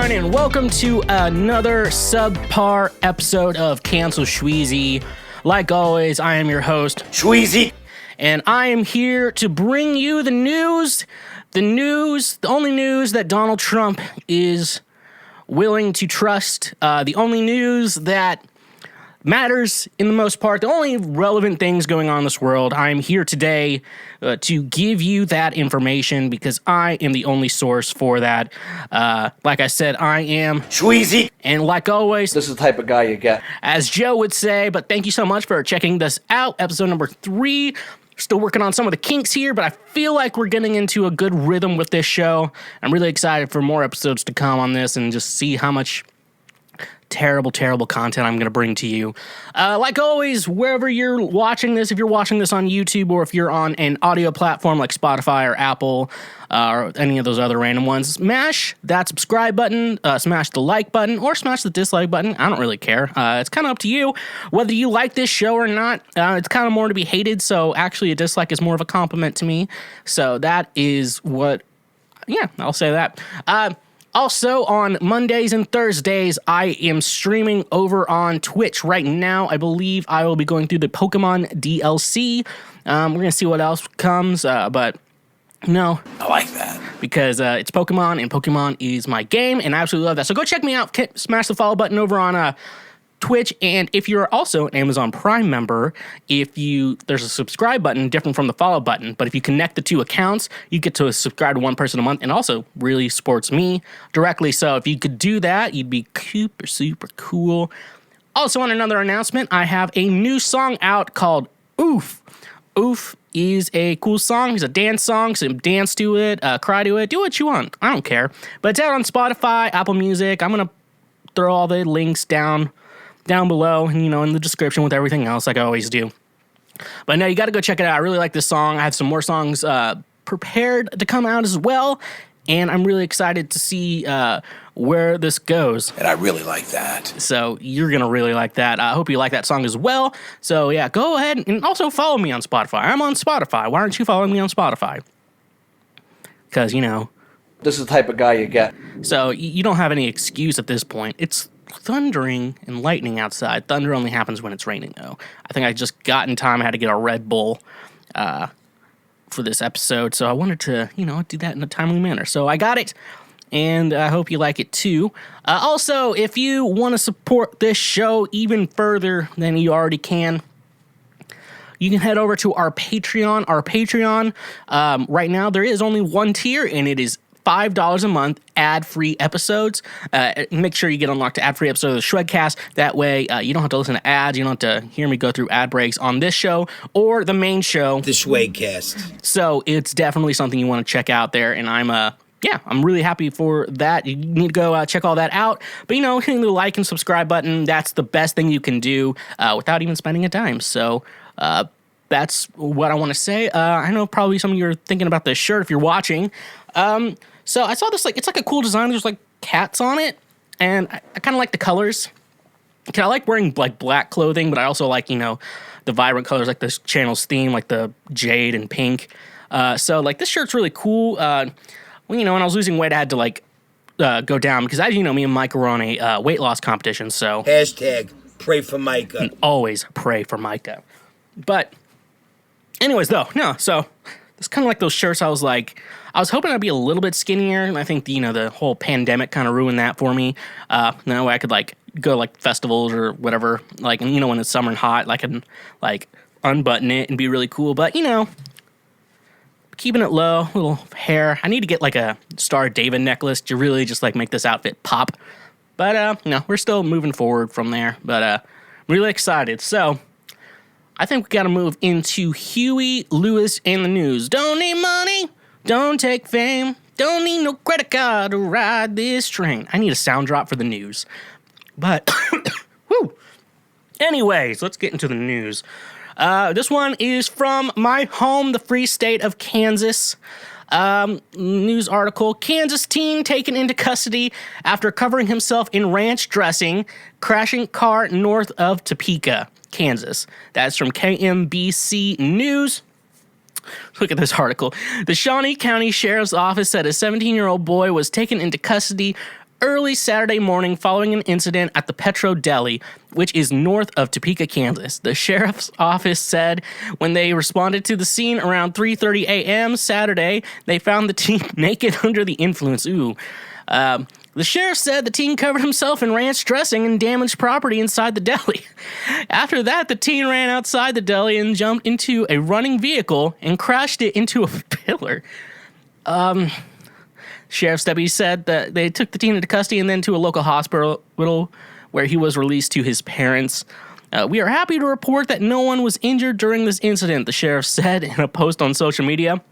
everyone, and welcome to another subpar episode of Cancel Schweezy. Like always, I am your host, Schweezy, and I am here to bring you the only news that Donald Trump is willing to trust, the only news that matters in the most part, the only relevant things going on in this world. I'm here today to give you that information because I am the only source for that. Like I said, I am Schweezy, and like always, this is the type of guy you get. As Joe would say, but thank you so much for checking this out. Episode number 3. Still working on some of the kinks here, but I feel like we're getting into a good rhythm with this show. I'm really excited for more episodes to come on this and just see how much terrible content I'm going to bring to you. Like always, wherever you're watching this, if you're watching this on YouTube or if you're on an audio platform like Spotify or Apple or any of those other random ones, smash that subscribe button, smash the like button, or smash the dislike button. I don't really care. It's kind of up to you whether you like this show or not. It's kind of more to be hated, so actually a dislike is more of a compliment to me. So that is what, yeah, I'll say that. Also, on Mondays and Thursdays, I am streaming over on Twitch. Right now, I believe I will be going through the Pokemon DLC. We're going to see what else comes, but no. I like that. Because it's Pokemon, and Pokemon is my game, and I absolutely love that. So go check me out. Smash the follow button over on Twitch, and if you're also an Amazon Prime member, there's a subscribe button different from the follow button, but if you connect the two accounts, you get to subscribe to one person a month, and also really supports me directly. So if you could do that, you'd be super cool. Also, on another announcement, I have a new song out called Oof. Oof is a cool song. It's a dance song, so dance to it, cry to it, do what you want. I don't care. But it's out on Spotify, Apple Music. I'm gonna throw all the links down below, and in the description with everything else, like I always do. But no, you got to go check it out. I really like this song. I have some more songs prepared to come out as well, and I'm really excited to see where this goes. And I really like that. So you're going to really like that. I hope you like that song as well. So yeah, go ahead and also follow me on Spotify. I'm on Spotify. Why aren't you following me on Spotify? Because, this is the type of guy you get. So you don't have any excuse at this point. It's thundering and lightning outside. Thunder only happens when it's raining, though. I think I just got in time. I had to get a Red Bull for this episode, so I wanted to, do that in a timely manner. So I got it, and I hope you like it, too. Also, if you want to support this show even further than you already can, you can head over to our Patreon. Our Patreon, right now, there is only one tier, and it is $5 a month, ad-free episodes. Make sure you get unlocked to ad-free episodes of the Shredcast. That way, you don't have to listen to ads. You don't have to hear me go through ad breaks on this show or the main show, the Shredcast. So it's definitely something you want to check out there, and I'm really happy for that. You need to go check all that out. But, hitting the like and subscribe button, that's the best thing you can do without even spending a dime. So, that's what I want to say. I know probably some of you are thinking about this shirt if you're watching. So I saw this, it's like a cool design. There's cats on it, and I kind of like the colors. I like wearing black clothing, but I also like, the vibrant colors like this channel's theme, like the jade and pink. So this shirt's really cool. When I was losing weight, I had to go down because as you know, me and Micah were on a weight loss competition. So hashtag pray for Micah. Always pray for Micah. But anyways, though, no. So it's kind of like those shirts. I was hoping I'd be a little bit skinnier, and I think the whole pandemic kind of ruined that for me. Now I could go festivals or whatever, and when it's summer and hot, I can unbutton it and be really cool. But keeping it low, little hair. I need to get a Star David necklace to really just make this outfit pop. But we're still moving forward from there. But I'm really excited. So I think we got to move into Huey Lewis and the news. Don't need money. Don't take fame. Don't need no credit card to ride this train. I need a sound drop for the news. But, whew. Anyways, let's get into the news. This one is from my home, the free state of Kansas. News article, Kansas teen taken into custody after covering himself in ranch dressing, crashing car north of Topeka, Kansas. That's from KMBC News. Look at this article. The Shawnee County Sheriff's Office said a 17-year-old boy was taken into custody early Saturday morning following an incident at the Petro Deli, which is north of Topeka, Kansas. The sheriff's office said when they responded to the scene around 3:30 a.m. Saturday, they found the teen naked under the influence. The sheriff said the teen covered himself in ranch dressing and damaged property inside the deli. After that, the teen ran outside the deli and jumped into a running vehicle and crashed it into a pillar. Sheriff's deputy said that they took the teen into custody and then to a local hospital where he was released to his parents. We are happy to report that no one was injured during this incident, the sheriff said in a post on social media.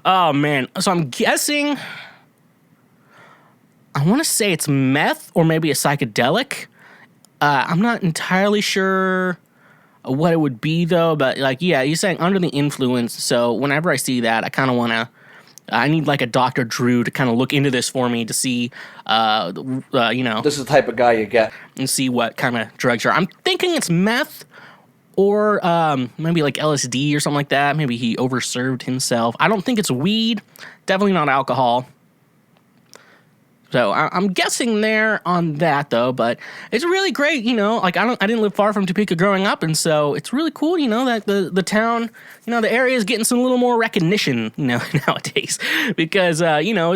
Oh, man. So I'm guessing, I want to say it's meth or maybe a psychedelic. I'm not entirely sure what it would be, though. But, like, yeah, he's saying under the influence. So whenever I see that, I kind of want to, I need like a Dr. Drew to kind of look into this for me to see, This is the type of guy you get. And see what kind of drugs are. I'm thinking it's meth or maybe like LSD or something like that. Maybe he overserved himself. I don't think it's weed. Definitely not alcohol. So I'm guessing there on that, though, but it's really great, like I didn't live far from Topeka growing up, and so it's really cool, that the town, the area is getting some little more recognition, nowadays, because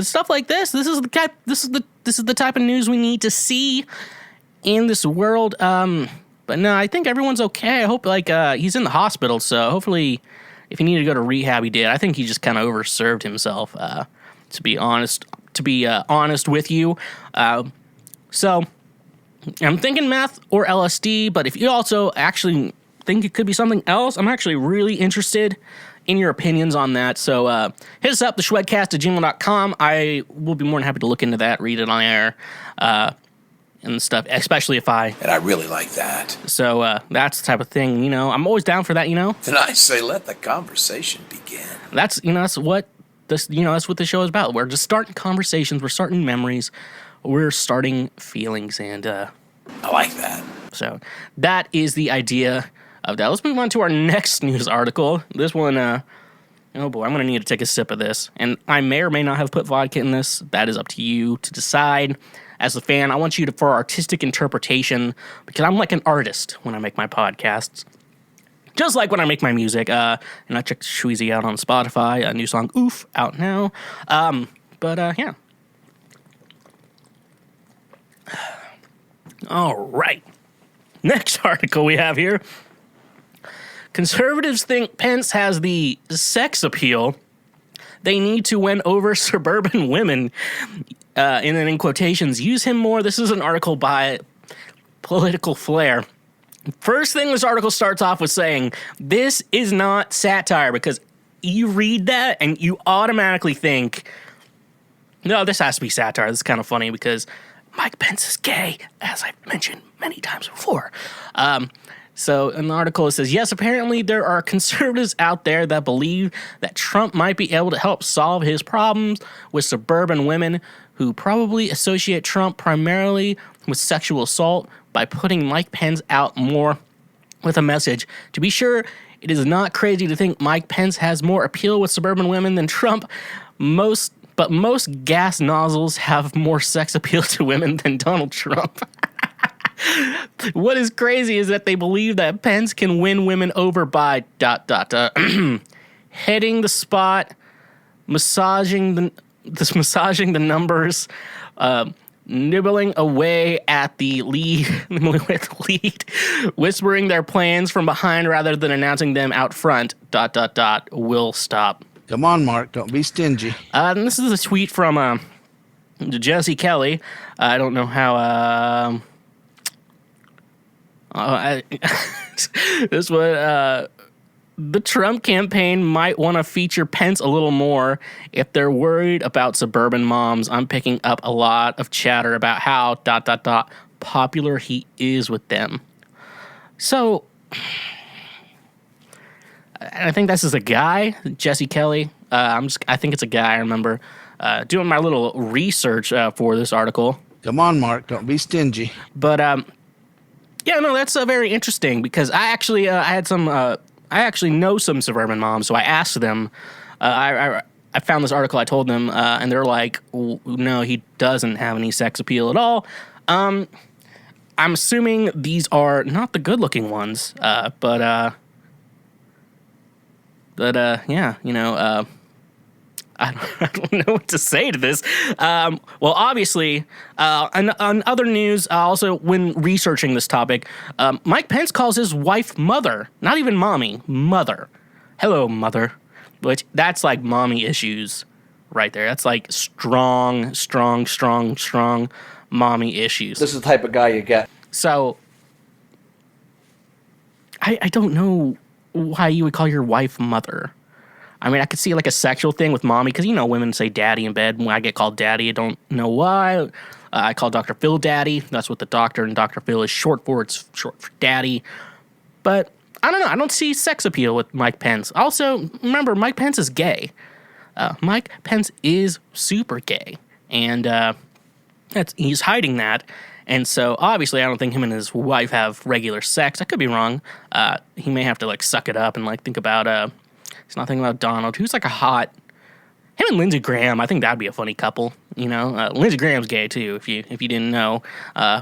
stuff like this is the type of news we need to see in this world. But no, I think everyone's okay. I hope he's in the hospital, so hopefully if he needed to go to rehab, he did. I think he just kind of overserved himself, to be honest. Honest with you. So I'm thinking meth or LSD, but if you also actually think it could be something else, I'm actually really interested in your opinions on that. So hit us up, theshwedcast@gmail.com. I will be more than happy to look into that, read it on air, and stuff, especially if I... And I really like that. So that's the type of thing, I'm always down for that, Then I say let the conversation begin. That's what... that's what the show is about. We're just starting conversations. We're starting memories. We're starting feelings. And I like that. So that is the idea of that. Let's move on to our next news article. This one, oh boy, I'm going to need to take a sip of this. And I may or may not have put vodka in this. That is up to you to decide. As a fan, I want you for artistic interpretation, because I'm like an artist when I make my podcasts. Just like when I make my music, and I checked Schweezy out on Spotify, a new song, Oof, out now. Yeah. All right. Next article we have here. Conservatives think Pence has the sex appeal they need to win over suburban women. And then in quotations, use him more. This is an article by Political Flair. First thing this article starts off with saying, this is not satire, because you read that and you automatically think, no, this has to be satire. This is kind of funny because Mike Pence is gay, as I've mentioned many times before. So in the article it says, yes, apparently there are conservatives out there that believe that Trump might be able to help solve his problems with suburban women who probably associate Trump primarily with sexual assault by putting Mike Pence out more with a message. To be sure, it is not crazy to think Mike Pence has more appeal with suburban women than Trump. But most gas nozzles have more sex appeal to women than Donald Trump. What is crazy is that they believe that Pence can win women over by ... hitting the spot, massaging the numbers, nibbling away at the lead, whispering their plans from behind rather than announcing them out front ... will stop. Come on, Mark, don't be stingy. And this is a tweet from Jesse Kelly. I don't know how this one, the Trump campaign might want to feature Pence a little more if they're worried about suburban moms. I'm picking up a lot of chatter about how ... popular he is with them. So, I think this is a guy, Jesse Kelly. I think it's a guy. I remember doing my little research for this article. Come on, Mark, don't be stingy. But yeah, no, that's very interesting because I actually I actually know some suburban moms, so I asked them. I I found this article. I told them, and they're like, no, he doesn't have any sex appeal at all. I'm assuming these are not the good-looking ones, but yeah, you know, I don't know what to say to this. Well, obviously, on other news, also when researching this topic, Mike Pence calls his wife mother, not even mommy, mother. Hello, mother. Which, that's like mommy issues right there. That's like strong mommy issues. This is the type of guy you get. So, I don't know why you would call your wife mother. I mean, I could see like a sexual thing with mommy, because, you know, women say daddy in bed. When I get called daddy, I don't know why. I call Dr. Phil daddy. That's what the doctor and Dr. Phil is short for. It's short for daddy. But I don't know. I don't see sex appeal with Mike Pence. Also, remember, Mike Pence is gay. Mike Pence is super gay. And he's hiding that. And so, obviously, I don't think him and his wife have regular sex. I could be wrong. He may have to, like, suck it up and, like, think about, he's not thinking about Donald, who's, like, him and Lindsey Graham, I think that'd be a funny couple, you know? Lindsey Graham's gay, too, if you didn't know. You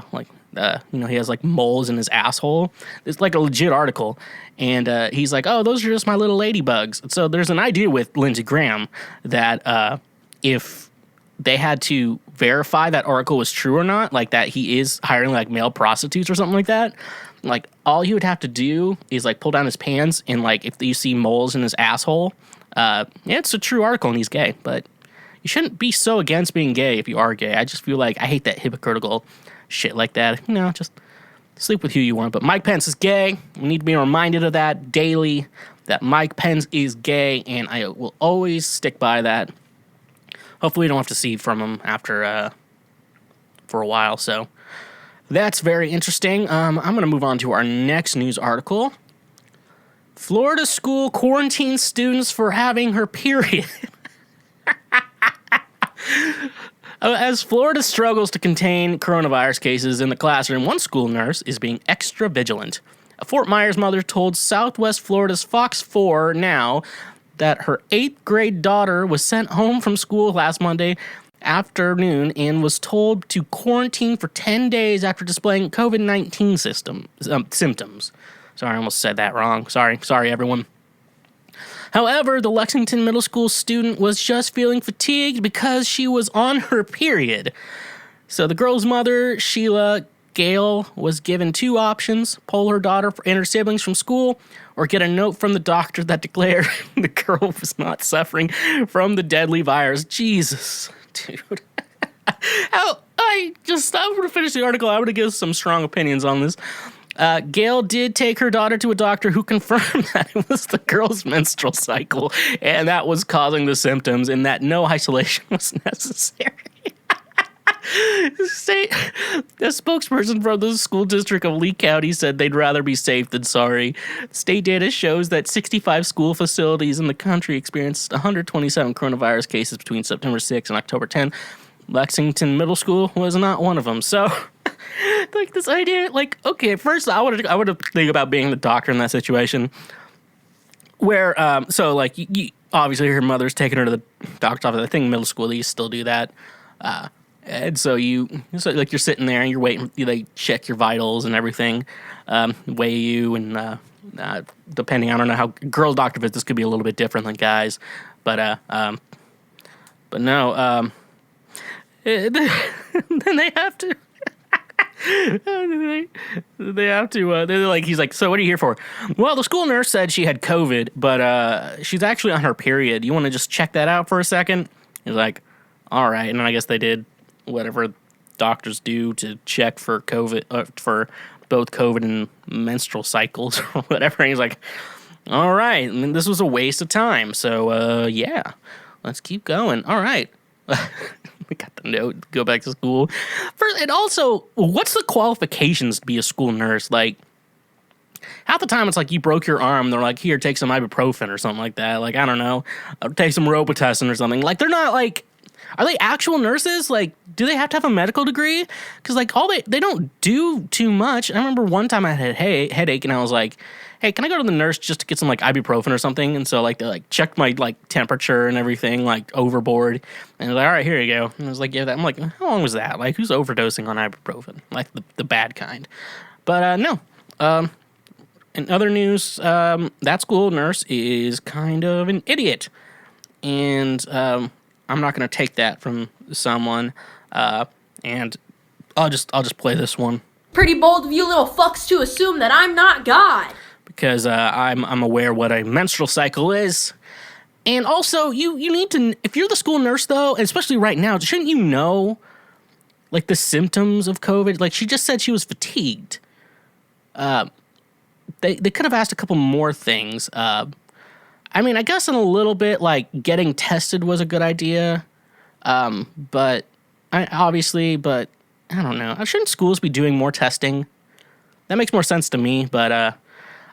know, he has, like, moles in his asshole. It's, like, a legit article. And he's like, oh, those are just my little ladybugs. So there's an idea with Lindsey Graham that if they had to verify that article was true or not, like that he is hiring like male prostitutes or something like that, like all he would have to do is like pull down his pants and like if you see moles in his asshole, yeah, it's a true article and he's gay. But you shouldn't be so against being gay if you are gay. I just feel like I hate that hypocritical shit like that. You know, just sleep with who you want. But Mike Pence is gay. We need to be reminded of that daily, that Mike Pence is gay, and I will always stick by that. Hopefully we don't have to see from him after, for a while, so that's very interesting. I'm going to move on to our next news article. Florida school quarantines students for having her period. As Florida struggles to contain coronavirus cases in the classroom, one school nurse is being extra vigilant. A Fort Myers mother told Southwest Florida's Fox 4 Now that her 8th grade daughter was sent home from school last Monday afternoon and was told to quarantine for 10 days after displaying COVID-19 symptoms. Sorry, I almost said that wrong. Sorry, everyone. However, the Lexington Middle School student was just feeling fatigued because she was on her period. So the girl's mother, Sheila Gale, was given two options: pull her daughter and her siblings from school, or get a note from the doctor that declared the girl was not suffering from the deadly virus. Jesus, dude. I'm going to finish the article. I'm going to give some strong opinions on this. Gail did take her daughter to a doctor who confirmed that it was the girl's menstrual cycle and that was causing the symptoms and that no isolation was necessary. The spokesperson from the school district of Lee County said they'd rather be safe than sorry. State data shows that 65 school facilities in the country experienced 127 coronavirus cases between September 6 and October 10. Lexington Middle School was not one of them. So, like, this idea, like, okay, at first I would have think about being the doctor in that situation. Where, so, like, you, obviously her mother's taking her to the doctor's office. I think middle school, they still do that. And so you're sitting there and you're waiting, they check your vitals and everything, weigh you, and depending, I don't know how, girls' doctor visits could be a little bit different than guys. But no, then they have to. They're like, he's like, so what are you here for? Well, the school nurse said she had COVID, but she's actually on her period. You want to just check that out for a second? He's like, all right. And I guess they did whatever doctors do to check for COVID, for both COVID and menstrual cycles or whatever. And he's like, all right. I mean, this was a waste of time. So, yeah, let's keep going. All right. We got the note, go back to school. And also, what's the qualifications to be a school nurse? Like, half the time it's like you broke your arm, they're like, here, take some ibuprofen or something like that. Like, I don't know, take some Robitussin or something. Like, they're not like, Are they actual nurses? Like, do they have to have a medical degree? Because, like, they don't do too much. I remember one time I had a headache, and I was like, hey, can I go to the nurse just to get some, like, ibuprofen or something? And so, like, they, like, checked my, like, temperature and everything, like, overboard. And they're like, all right, here you go. And I was like, yeah, I'm like, how long was that? Like, who's overdosing on ibuprofen? Like, the bad kind. But, no. In other news, that school nurse is kind of an idiot. And, I'm not going to take that from someone, and I'll just play this one. Pretty bold of you little fucks to assume that I'm not God. Because I'm aware what a menstrual cycle is. And also, you need to, if you're the school nurse, though, especially right now, shouldn't you know, like, the symptoms of COVID? Like, she just said she was fatigued. They could have asked a couple more things. I mean, I guess in a little bit, like, getting tested was a good idea. But I don't know. Shouldn't schools be doing more testing? That makes more sense to me, but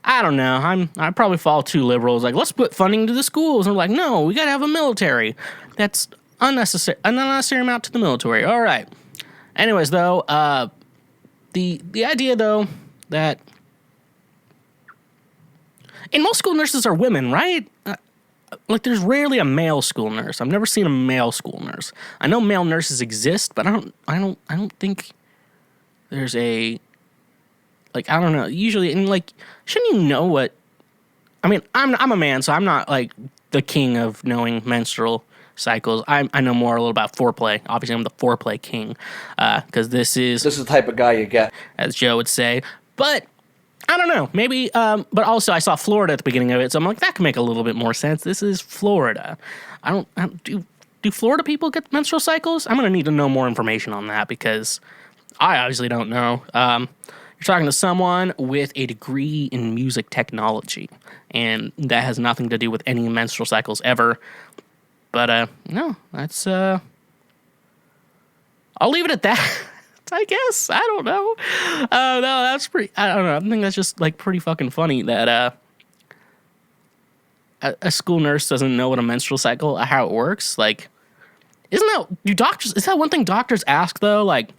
I don't know. I probably fall too liberal. It's like, let's put funding to the schools. And I'm like, no, we gotta have a military. That's an unnecessary amount to the military. All right. Anyways, though, the idea, though, that and most school nurses are women, right? Like, there's rarely a male school nurse. I've never seen a male school nurse. I know male nurses exist, but I don't think there's a, like, I don't know. Usually, and like, shouldn't you know what? I mean, I'm a man, so I'm not like the king of knowing menstrual cycles. I know more a little about foreplay. Obviously, I'm the foreplay king, because this is This is the type of guy you get. as Joe would say. But I don't know, maybe, but also I saw Florida at the beginning of it, so I'm like, that could make a little bit more sense. This is Florida. Do Florida people get menstrual cycles? I'm going to need to know more information on that, because I obviously don't know. You're talking to someone with a degree in music technology, and that has nothing to do with any menstrual cycles ever. But, no, that's, I'll leave it at that. I guess. I don't know. No, that's pretty, I don't know. I think that's just, like, pretty fucking funny that a school nurse doesn't know what a menstrual cycle, how it works. Like, is that one thing doctors ask, though? Like,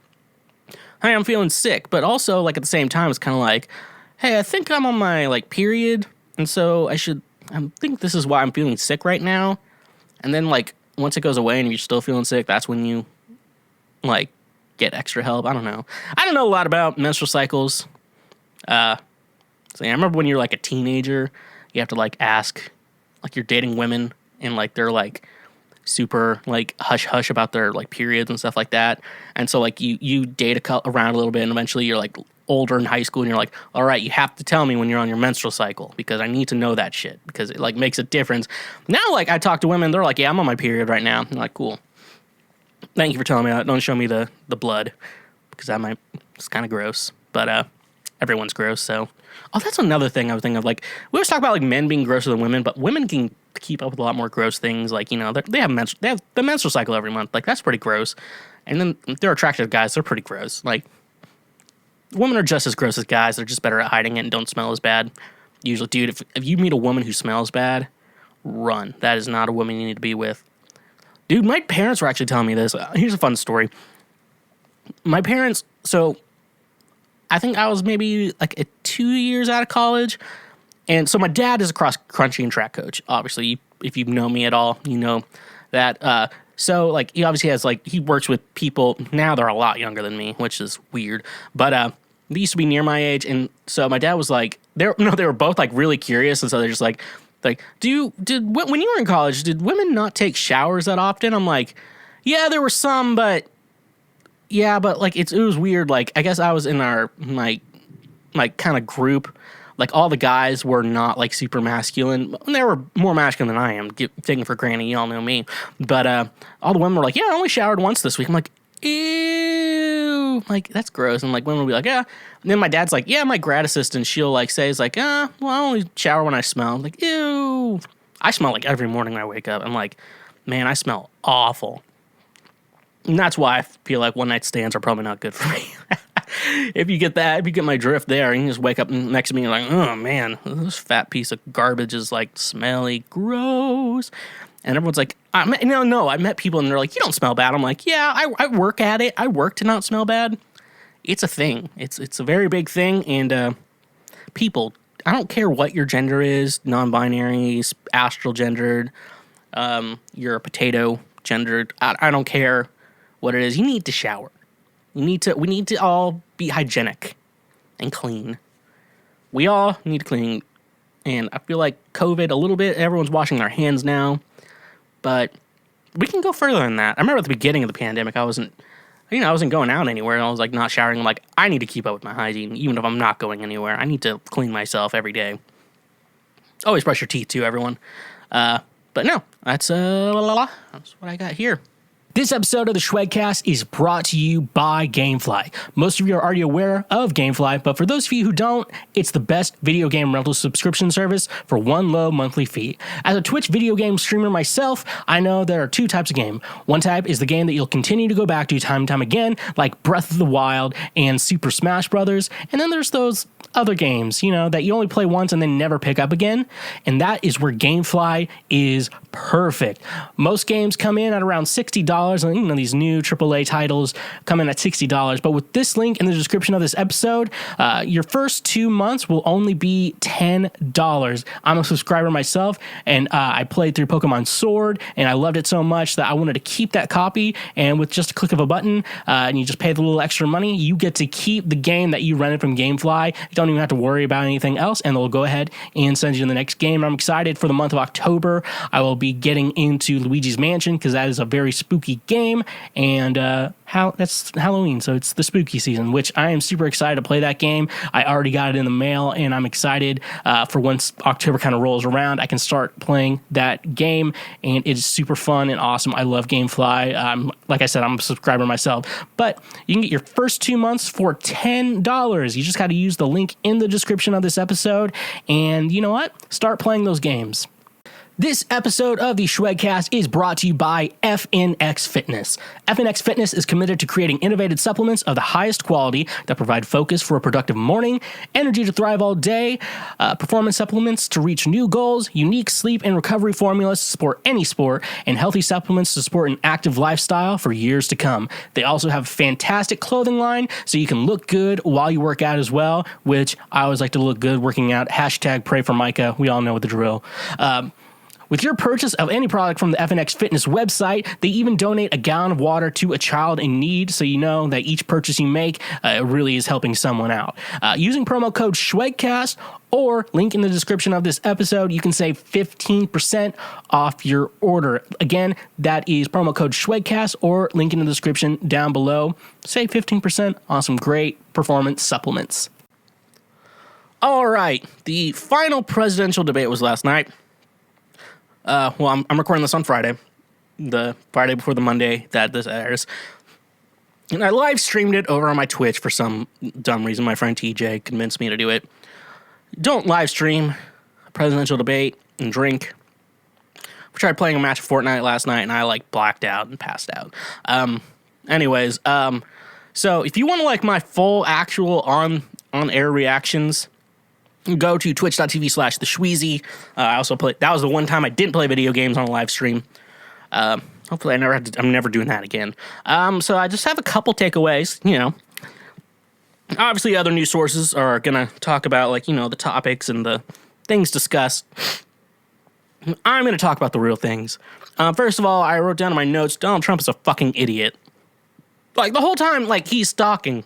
hey, I'm feeling sick. But also, like, at the same time, it's kind of like, hey, I think I'm on my, like, period. And so I think this is why I'm feeling sick right now. And then, like, once it goes away and you're still feeling sick, that's when you, like, get extra help. I don't know. I don't know a lot about menstrual cycles. So yeah, I remember when you're like a teenager, you have to like ask, like you're dating women and like they're like super like hush hush about their like periods and stuff like that. And so like you date around a little bit and eventually you're like older in high school and you're like, all right, you have to tell me when you're on your menstrual cycle because I need to know that shit because it like makes a difference. Now like I talk to women, they're like, yeah, I'm on my period right now. I'm like, cool. Thank you for telling me that. Don't show me the blood because it's kind of gross. But everyone's gross, so. Oh, that's another thing I was thinking of. Like, we always talk about like men being grosser than women, but women can keep up with a lot more gross things. Like, you know, they have the menstrual cycle every month. Like, that's pretty gross. And then if they're attractive guys, they're pretty gross. Like, women are just as gross as guys. They're just better at hiding it and don't smell as bad. Usually, dude, if you meet a woman who smells bad, run. That is not a woman you need to be with. Dude, my parents were actually telling me this. Here's a fun story. My parents, so I think I was maybe like 2 years out of college. And so my dad is a cross-country and track coach. Obviously, if you know me at all, you know that. So like he obviously has like, he works with people. Now they're a lot younger than me, which is weird. But they used to be near my age. And so my dad was like, they were both like really curious. And so they're just like, when you were in college, did women not take showers that often? I'm like, yeah, there were some, but like it was weird. Like I guess I was in our like kind of group. Like all the guys were not like super masculine. They were more masculine than I am. Taking for granted, y'all know me. But all the women were like, yeah, I only showered once this week. I'm like, ew, like that's gross. And like women will be like, yeah. And then my dad's like, yeah, my grad assistant, she'll like say, it's like, well, I only shower when I smell. I'm like, ew. I smell like every morning when I wake up. I'm like, man, I smell awful. And that's why I feel like one night stands are probably not good for me. If you get my drift there, you can just wake up next to me and like, oh man, this fat piece of garbage is like smelly, gross. And everyone's like, I met people and they're like, you don't smell bad. I'm like, yeah, I work at it. I work to not smell bad. It's a thing. It's a very big thing. And people, I don't care what your gender is, non-binary, astral gendered, you're a potato gendered. I don't care what it is. You need to shower. We need to all be hygienic and clean. We all need to clean. And I feel like COVID a little bit, everyone's washing their hands now. But we can go further than that. I remember at the beginning of the pandemic, I wasn't going out anywhere. I was like not showering. I'm like, I need to keep up with my hygiene, even if I'm not going anywhere. I need to clean myself every day. Always brush your teeth too, everyone. But no, that's that's what I got here. This episode of the Schwegcast is brought to you by Gamefly. Most of you are already aware of Gamefly, but for those of you who don't, it's the best video game rental subscription service for one low monthly fee. As a Twitch video game streamer myself, I know there are two types of game. One type is the game that you'll continue to go back to time and time again, like Breath of the Wild and Super Smash Bros. And then there's those other games, that you only play once and then never pick up again. And that is where Gamefly is perfect. Most games come in at around $60. And these new AAA titles come in at $60. But with this link in the description of this episode, your first 2 months will only be $10. I'm a subscriber myself, and I played through Pokemon Sword, and I loved it so much that I wanted to keep that copy. And with just a click of a button, and you just pay the little extra money, you get to keep the game that you rented from Gamefly. You don't even have to worry about anything else, and they'll go ahead and send you the next game. I'm excited for the month of October. I will be getting into Luigi's Mansion because that is a very spooky game, and that's Halloween, so it's the spooky season, which I am super excited to play that game. I already got it in the mail, and I'm excited for once October kind of rolls around, I can start playing that game, and it is super fun and awesome. I love Gamefly. Like I said, I'm a subscriber myself, but you can get your first 2 months for $10. You just got to use the link in the description of this episode, and you know what? Start playing those games. This episode of the Schwegcast is brought to you by FNX Fitness. FNX Fitness is committed to creating innovative supplements of the highest quality that provide focus for a productive morning, energy to thrive all day, performance supplements to reach new goals, unique sleep and recovery formulas to support any sport, and healthy supplements to support an active lifestyle for years to come. They also have a fantastic clothing line so you can look good while you work out as well, which I always like to look good working out. Hashtag pray for Micah. We all know the drill. With your purchase of any product from the FNX Fitness website, they even donate a gallon of water to a child in need, so you know that each purchase you make really is helping someone out. Using promo code SCHWEGCAST or link in the description of this episode, you can save 15% off your order. Again, that is promo code SCHWEGCAST or link in the description down below. Save 15% on some great performance supplements. All right, the final presidential debate was last night. I'm recording this on Friday, the Friday before the Monday that this airs. And I live streamed it over on my Twitch for some dumb reason. My friend TJ convinced me to do it. Don't live stream a presidential debate and drink. We tried playing a match of Fortnite last night, and I blacked out and passed out. So if you want to my full actual on-air reactions, go to twitch.tv/the Schweezy. I also played. That was the one time I didn't play video games on a live stream. Hopefully, I'm never doing that again. So I just have a couple takeaways. Obviously, other news sources are gonna talk about the topics and the things discussed. I'm gonna talk about the real things. First of all, I wrote down in my notes: Donald Trump is a fucking idiot. The whole time, he's stalking.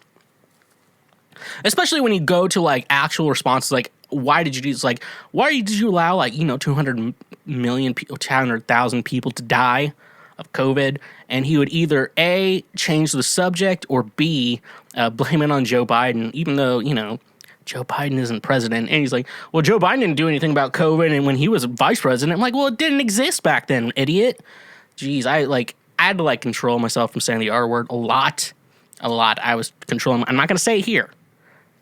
Especially when you go to actual responses, why did you do this? Why did you allow 200,000 people to die of COVID? And he would either A, change the subject, or B, blame it on Joe Biden, even though Joe Biden isn't president. And he's like, well, Joe Biden didn't do anything about COVID, and when he was vice president, I'm like, well, it didn't exist back then, idiot. Jeez, I had to control myself from saying the R word a lot. I was controlling. I'm not gonna say it here.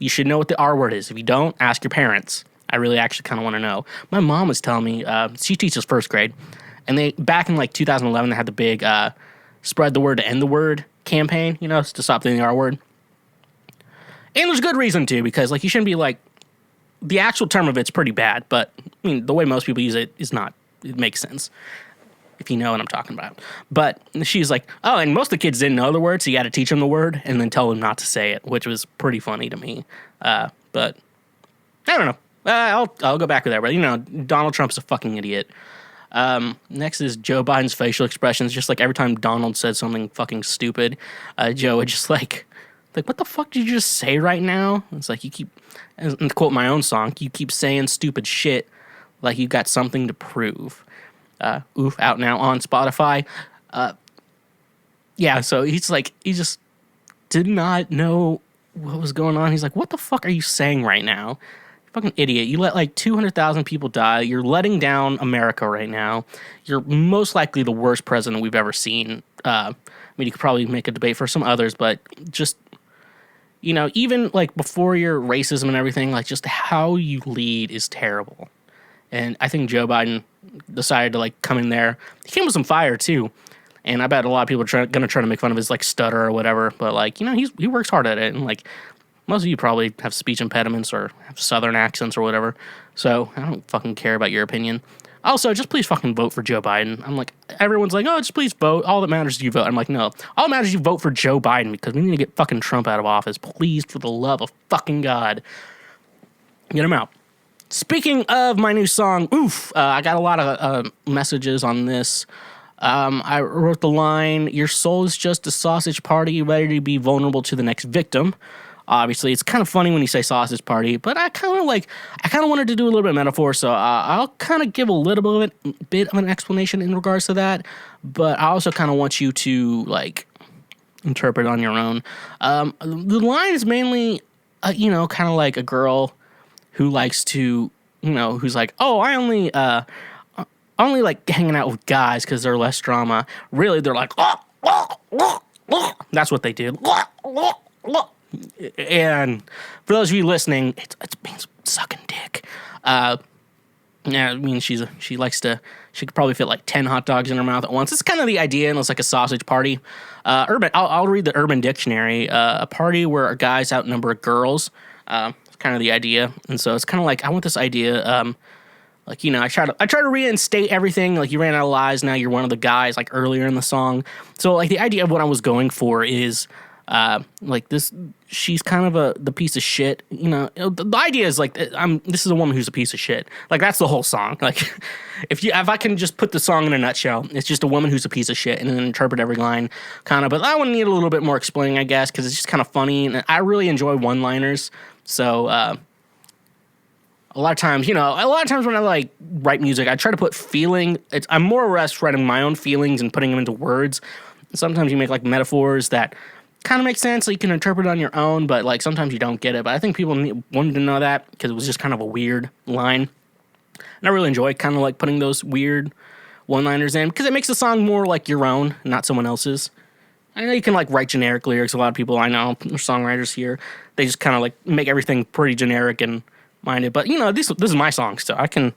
You should know what the R word is. If you don't, ask your parents. I really actually kind of want to know. My mom was telling me, she teaches first grade, and back in 2011, they had the big spread the word to end the word campaign, to stop saying the R word. And there's good reason to, because you shouldn't be the actual term of it's pretty bad, but I mean, the way most people use it is not, it makes sense. if you know what I'm talking about. But she's like, oh, and most of the kids didn't know the word, so you got to teach them the word and then tell them not to say it, which was pretty funny to me. But I don't know. I'll go back with that. But, Donald Trump's a fucking idiot. Next is Joe Biden's facial expressions. Just like every time Donald said something fucking stupid, Joe would just like, what the fuck did you just say right now? It's like you keep, and to quote my own song, you keep saying stupid shit like you got something to prove. Out now on Spotify. Yeah, so he just did not know what was going on. He's like, what the fuck are you saying right now? You fucking idiot. You let like 200,000 people die. You're letting down America right now. You're most likely the worst president we've ever seen. I mean, you could probably make a debate for some others, but just, even like before your racism and everything, like just how you lead is terrible. And I think Joe Biden decided to like come in there. He came with some fire too, and I bet a lot of people are gonna try to make fun of his like stutter or whatever. But like he works hard at it, and like most of you probably have speech impediments or have southern accents or whatever. So I don't fucking care about your opinion. Also, just please fucking vote for Joe Biden. I'm like, everyone's like, oh, just please vote. All that matters is you vote. I'm like, no, all that matters is you vote for Joe Biden because we need to get fucking Trump out of office. Please, for the love of fucking God, get him out. Speaking of my new song, I got a lot of messages on this. I wrote the line, your soul is just a sausage party ready to be vulnerable to the next victim. Obviously, it's kind of funny when you say sausage party, but I kind of wanted to do a little bit of metaphor, so I'll kind of give a little bit of an explanation in regards to that, but I also kind of want you to, like, interpret on your own. The line is mainly, kind of like a girl who likes to, who's like, oh, I only like hanging out with guys because they're less drama. Really, they're like, that's what they did. And for those of you listening, it means sucking dick. Yeah, I mean, she could probably fit like 10 hot dogs in her mouth at once. It's kind of the idea, and it's like a sausage party. I'll read the Urban Dictionary. A party where guys outnumber girls. Kind of the idea, and so it's kind of like I want this idea. I try to reinstate everything. Like you ran out of lies, now you're one of the guys. Like earlier in the song, so like the idea of what I was going for is like this. She's kind of the piece of shit. The idea is like this is a woman who's a piece of shit. Like that's the whole song. Like if I can just put the song in a nutshell, it's just a woman who's a piece of shit, and then interpret every line kind of. But I would need a little bit more explaining, I guess, because it's just kind of funny, and I really enjoy one-liners. So, a lot of times when I like write music, I try to put feeling. I'm more or less writing my own feelings and putting them into words. Sometimes you make like metaphors that kind of make sense, so you can interpret it on your own. But like sometimes you don't get it. But I think people wanted to know that because it was just kind of a weird line, and I really enjoy kind of like putting those weird one-liners in because it makes the song more like your own, not someone else's. I know you can like write generic lyrics. A lot of people I know, songwriters here, they just kind of like make everything pretty generic and minded. But this is my song, so I can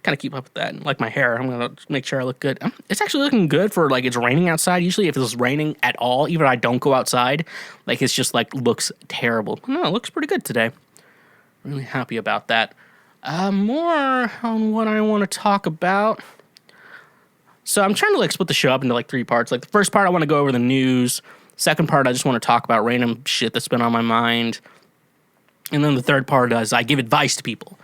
kind of keep up with that. And like my hair, I'm gonna make sure I look good. It's actually looking good for like it's raining outside. Usually, if it's raining at all, even if I don't go outside, like it's just like looks terrible. No, it looks pretty good today. Really happy about that. More on what I want to talk about. So I'm trying to like split the show up into like 3 parts. Like the first part, I want to go over the news. Second part, I just want to talk about random shit that's been on my mind. And then the third part is I give advice to people.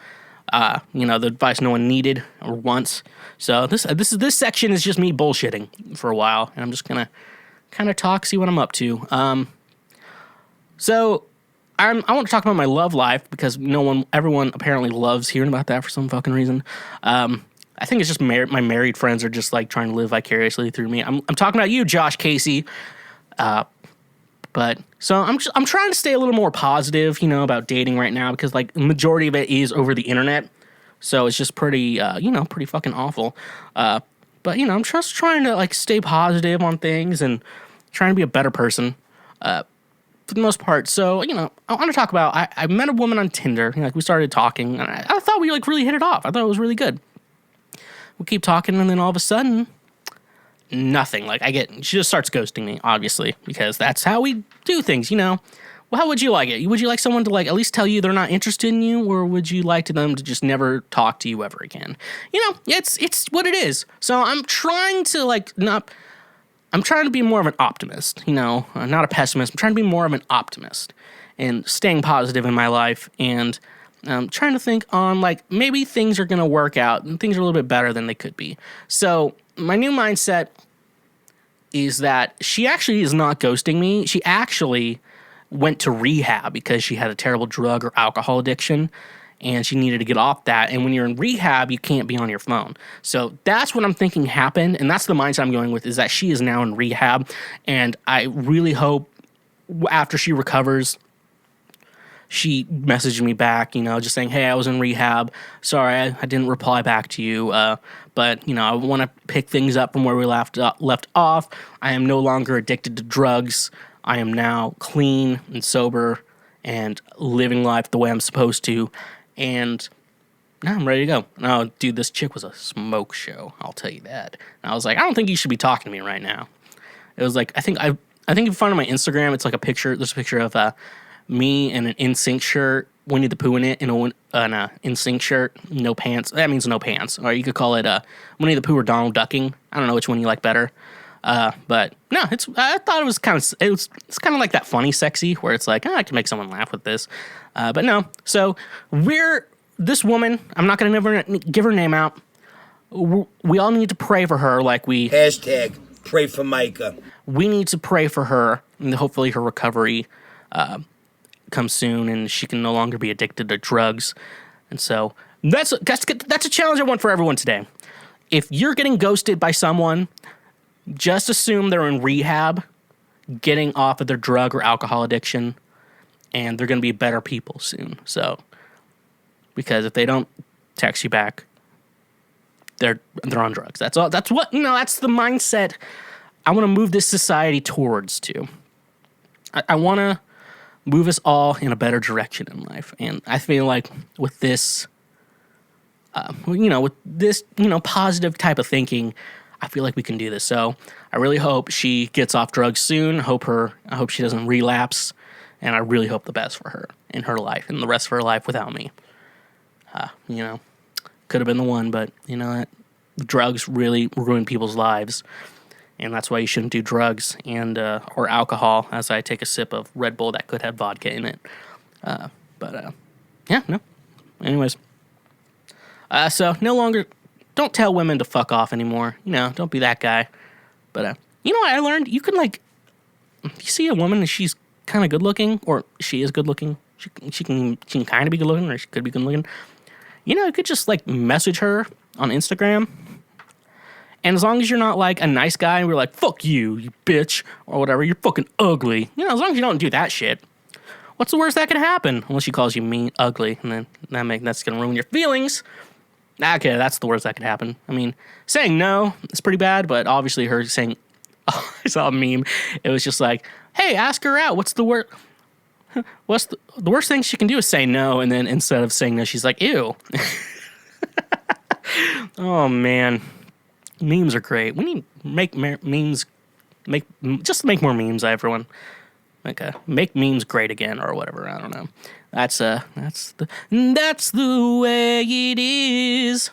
The advice no one needed or wants. So this section is just me bullshitting for a while, and I'm just gonna kind of talk, see what I'm up to. So I want to talk about my love life because everyone apparently loves hearing about that for some fucking reason. I think it's just my married friends are just like trying to live vicariously through me. I'm talking about you, Josh Casey. But so I'm trying to stay a little more positive, about dating right now because like the majority of it is over the internet. So it's just pretty, pretty fucking awful. But I'm just trying to like stay positive on things and trying to be a better person. For the most part. So, I want to talk about, I met a woman on Tinder, like we started talking and I thought we like really hit it off. I thought it was really good. We keep talking, and then all of a sudden, nothing. Like she just starts ghosting me, obviously, because that's how we do things, how would you like it? Would you like someone to like at least tell you they're not interested in you, or would you like them to just never talk to you ever again? It's what it is. So I'm trying to I'm trying to be more of an optimist, not a pessimist. I'm trying to be more of an optimist and staying positive in my life, and trying to think on maybe things are going to work out and things are a little bit better than they could be. So my new mindset is that she actually is not ghosting me. She actually went to rehab because she had a terrible drug or alcohol addiction, and she needed to get off that. And when you're in rehab, you can't be on your phone. So that's what I'm thinking happened, and that's the mindset I'm going with, is that she is now in rehab, and I really hope after she recovers, she messaged me back, just saying, hey, I was in rehab. Sorry, I didn't reply back to you, but, I want to pick things up from where we left off. I am no longer addicted to drugs. I am now clean and sober and living life the way I'm supposed to. And now I'm ready to go. Now, dude, this chick was a smoke show. I'll tell you that. And I was like, I don't think you should be talking to me right now. It was like, I think if you find on my Instagram, it's like a picture. There's a picture of me in an NSYNC shirt, Winnie the Pooh in it, in an NSYNC shirt, no pants. That means no pants. Or you could call it Winnie the Pooh or Donald Ducking. I don't know which one you like better. But no, I thought it was it's kind of like that funny sexy where it's like, I can make someone laugh with this. But no, so this woman, I'm not going to never give her name out. We all need to pray for her Hashtag pray for Micah. We need to pray for her, and hopefully her recovery comes soon and she can no longer be addicted to drugs. And so that's a challenge I want for everyone today. If you're getting ghosted by someone, just assume they're in rehab, getting off of their drug or alcohol addiction, and they're going to be better people soon. So, because if they don't text you back, they're on drugs. That's all. That's what, that's the mindset I want to move this society towards too. I want to move us all in a better direction in life. And I feel like with this, positive type of thinking, I feel like we can do this. So I really hope she gets off drugs soon. I hope she doesn't relapse. And I really hope the best for her in her life and the rest of her life without me. Could have been the one, but drugs really ruin people's lives. And that's why you shouldn't do drugs and or alcohol, as I take a sip of Red Bull that could have vodka in it. Anyways. So no longer, don't tell women to fuck off anymore. Don't be that guy. But you know what I learned? You can you see a woman and she's kind of good looking, or she is good looking. She can kind of be good looking, or she could be good looking. You could just message her on Instagram. And as long as you're not a nice guy and we're like, fuck you, you bitch, or whatever, you're fucking ugly. As long as you don't do that shit, what's the worst that could happen? Unless she calls you mean, ugly, and then that's going to ruin your feelings. Okay, that's the worst that could happen. I mean, saying no is pretty bad, but obviously her saying, I saw a meme. It was just like, hey, ask her out. What's the worst thing she can do is say no, and then instead of saying no, she's like, ew. Oh, man. Memes are great. We need to make memes. Make more memes, everyone. Make memes great again, or whatever. I don't know. That's the way it is.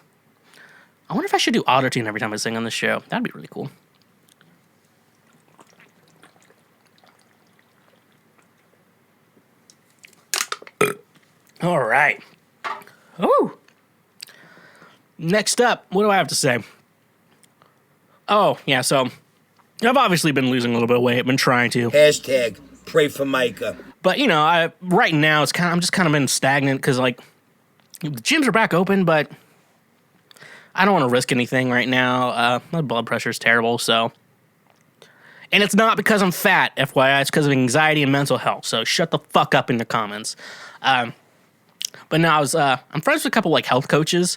I wonder if I should do auto-tune every time I sing on this show. That'd be really cool. All right. Ooh. Next up, what do I have to say? Oh, yeah, so I've obviously been losing a little bit of weight. I've been trying to. Hashtag pray for Micah. But, right now, I'm just kind of been stagnant because, the gyms are back open, but I don't want to risk anything right now. My blood pressure is terrible, so. And it's not because I'm fat, FYI. It's because of anxiety and mental health, so shut the fuck up in the comments. But no, I'm friends with a couple, health coaches.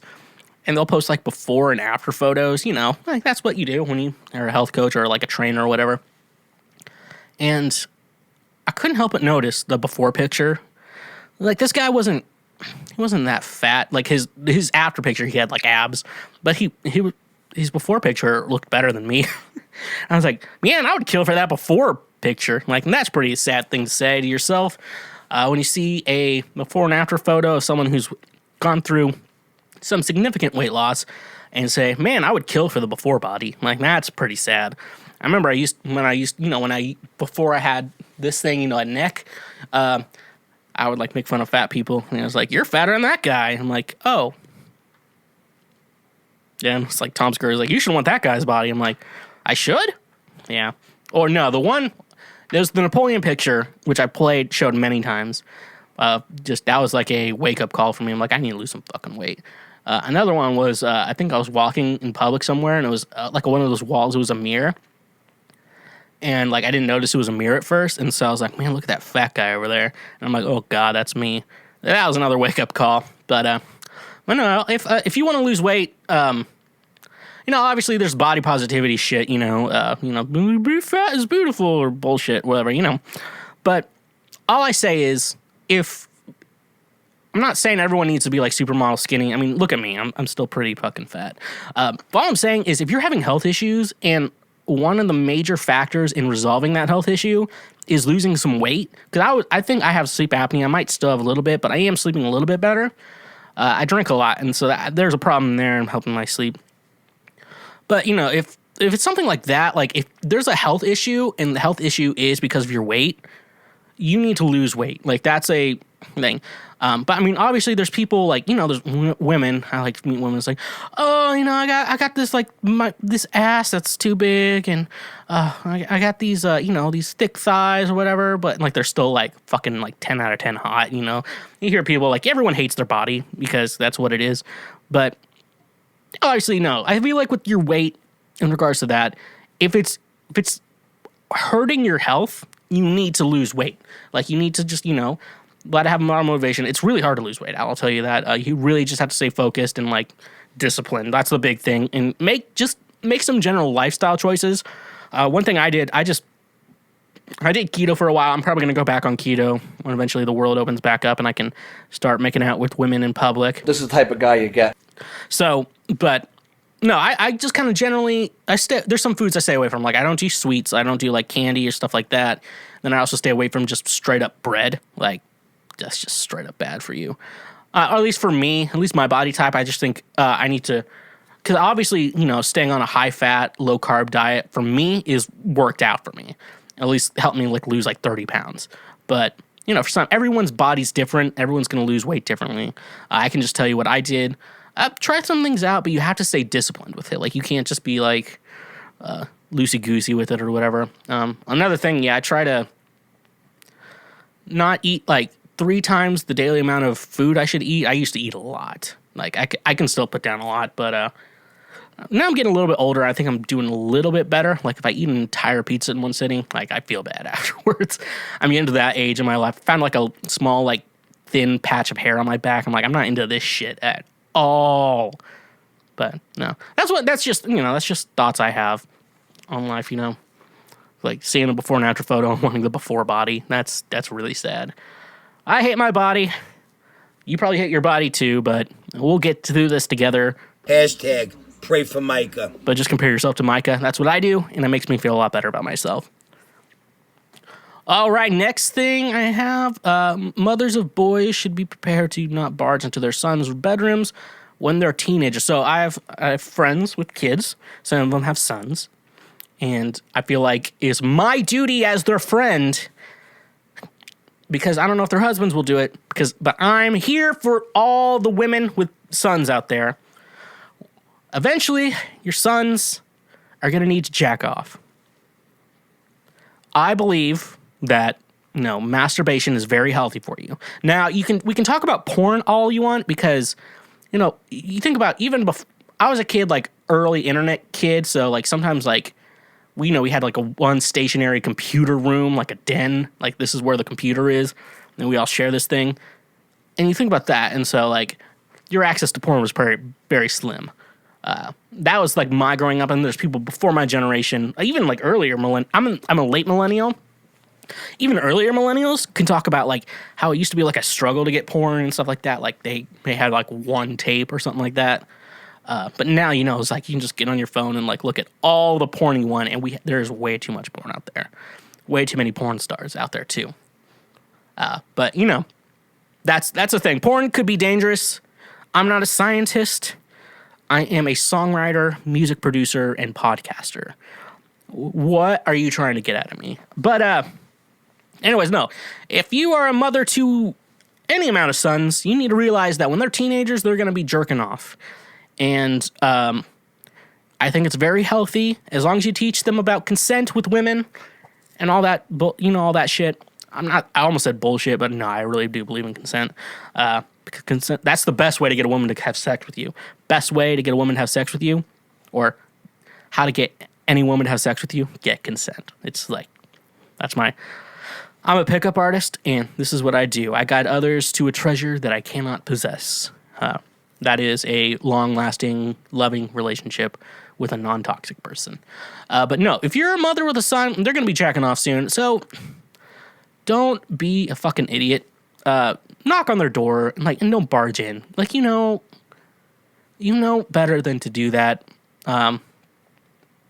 And they'll post before and after photos, that's what you do when you are a health coach or a trainer or whatever. And I couldn't help but notice the before picture. This guy wasn't that fat. His after picture, he had abs, but his before picture looked better than me. I was like, man, I would kill for that before picture. Like, and that's a pretty sad thing to say to yourself. When you see a before and after photo of someone who's gone through some significant weight loss and say, man, I would kill for the before body. Like, that's pretty sad. I remember before I had this thing, a neck, I would like make fun of fat people. And I was like, you're fatter than that guy. I'm like, oh. Yeah, and it's like Tom Segura's like, you should want that guy's body. I'm like, I should? Yeah. Or no, there's the Napoleon picture, which I showed many times. That was like a wake-up call for me. I'm like, I need to lose some fucking weight. Another one was, I think I was walking in public somewhere, and it was like one of those walls. It was a mirror. And like I didn't notice it was a mirror at first, and so I was like, man, look at that fat guy over there. And I'm like, oh God, that's me. That was another wake-up call. But no, if you want to lose weight, obviously there's body positivity shit, be fat is beautiful or bullshit, whatever, But all I say is, I'm not saying everyone needs to be like supermodel skinny. I mean, look at me. I'm still pretty fucking fat. All I'm saying is if you're having health issues and one of the major factors in resolving that health issue is losing some weight, because I think I have sleep apnea. I might still have a little bit, but I am sleeping a little bit better. I drink a lot, and so there's a problem there in helping my sleep. But, if it's something like that, like if there's a health issue and the health issue is because of your weight, you need to lose weight. Like, that's a thing. But I mean, obviously there's people like, there's women. I like to meet women. It's like, oh, I got this like this ass that's too big. And, I got these, these thick thighs or whatever, but like, they're still like fucking like 10 out of 10 hot, you hear people like everyone hates their body because that's what it is. But obviously, no, I feel like with your weight in regards to that, if it's hurting your health, you need to lose weight. Like, you need to just, but have more motivation. It's really hard to lose weight. I'll tell you that. You really just have to stay focused and like disciplined. That's the big thing. And make some general lifestyle choices. One thing I did keto for a while. I'm probably going to go back on keto when eventually the world opens back up and I can start making out with women in public. This is the type of guy you get. So, but no, I just kind of generally, there's some foods I stay away from. Like, I don't do sweets. I don't do like candy or stuff like that. Then I also stay away from just straight up bread. Like, that's just straight up bad for you. Or at least for me, at least my body type, I just think I need to, because obviously, staying on a high fat, low carb diet for me is worked out for me. At least helped me like lose like 30 pounds. But, for everyone's body's different. Everyone's going to lose weight differently. I can just tell you what I did. Try some things out, but you have to stay disciplined with it. Like, you can't just be like loosey-goosey with it or whatever. Another thing, I try to not eat like 3 times the daily amount of food I should eat. I used to eat a lot. Like, I can still put down a lot, but now I'm getting a little bit older. I think I'm doing a little bit better. Like, if I eat an entire pizza in one sitting, like, I feel bad afterwards. I'm getting to that age in my life. I found like a small, like, thin patch of hair on my back. I'm like, I'm not into this shit at all. But no, that's just thoughts I have on life, like seeing a before and after photo and wanting the before body. That's really sad. I hate my body. You probably hate your body too, but we'll get through this together. Hashtag pray for Micah. But just compare yourself to Micah. That's what I do, and it makes me feel a lot better about myself. All right, next thing I have, mothers of boys should be prepared to not barge into their sons' bedrooms when they're teenagers. So I have friends with kids. Some of them have sons. And I feel like it's my duty as their friend, because I don't know if their husbands will do it, but I'm here for all the women with sons out there. Eventually, your sons are going to need to jack off. I believe that, masturbation is very healthy for you. Now, we can talk about porn all you want, because, you think about even before, I was a kid, like early internet kid, so like sometimes like, we had like one stationary computer room, like a den, like this is where the computer is, and we all share this thing. And you think about that, and so like your access to porn was very, very slim. That was like my growing up, and there's people before my generation, even like earlier I'm a late millennial. Even earlier millennials can talk about like how it used to be like a struggle to get porn and stuff like that. Like they had like one tape or something like that. But now, it's like you can just get on your phone and like look at all the porn you want, and there's way too much porn out there. way too many porn stars out there too. But you know, that's a thing. Porn could be dangerous. I'm not a scientist. I am a songwriter, music producer, and podcaster. What are you trying to get out of me? But anyways, no. If you are a mother to any amount of sons, you need to realize that when they're teenagers, they're going to be jerking off. And I think it's very healthy as long as you teach them about consent with women and all that, all that shit. I almost said bullshit, but no, I really do believe in consent. Because consent, that's the best way to get a woman to have sex with you. Best way to get a woman to have sex with you, or how to get any woman to have sex with you, get consent. It's like, I'm a pickup artist, and this is what I do. I guide others to a treasure that I cannot possess. That is a long-lasting, loving relationship with a non-toxic person. But no, if you're a mother with a son, they're going to be jacking off soon. So don't be a fucking idiot. Knock on their door and don't barge in. You know better than to do that. I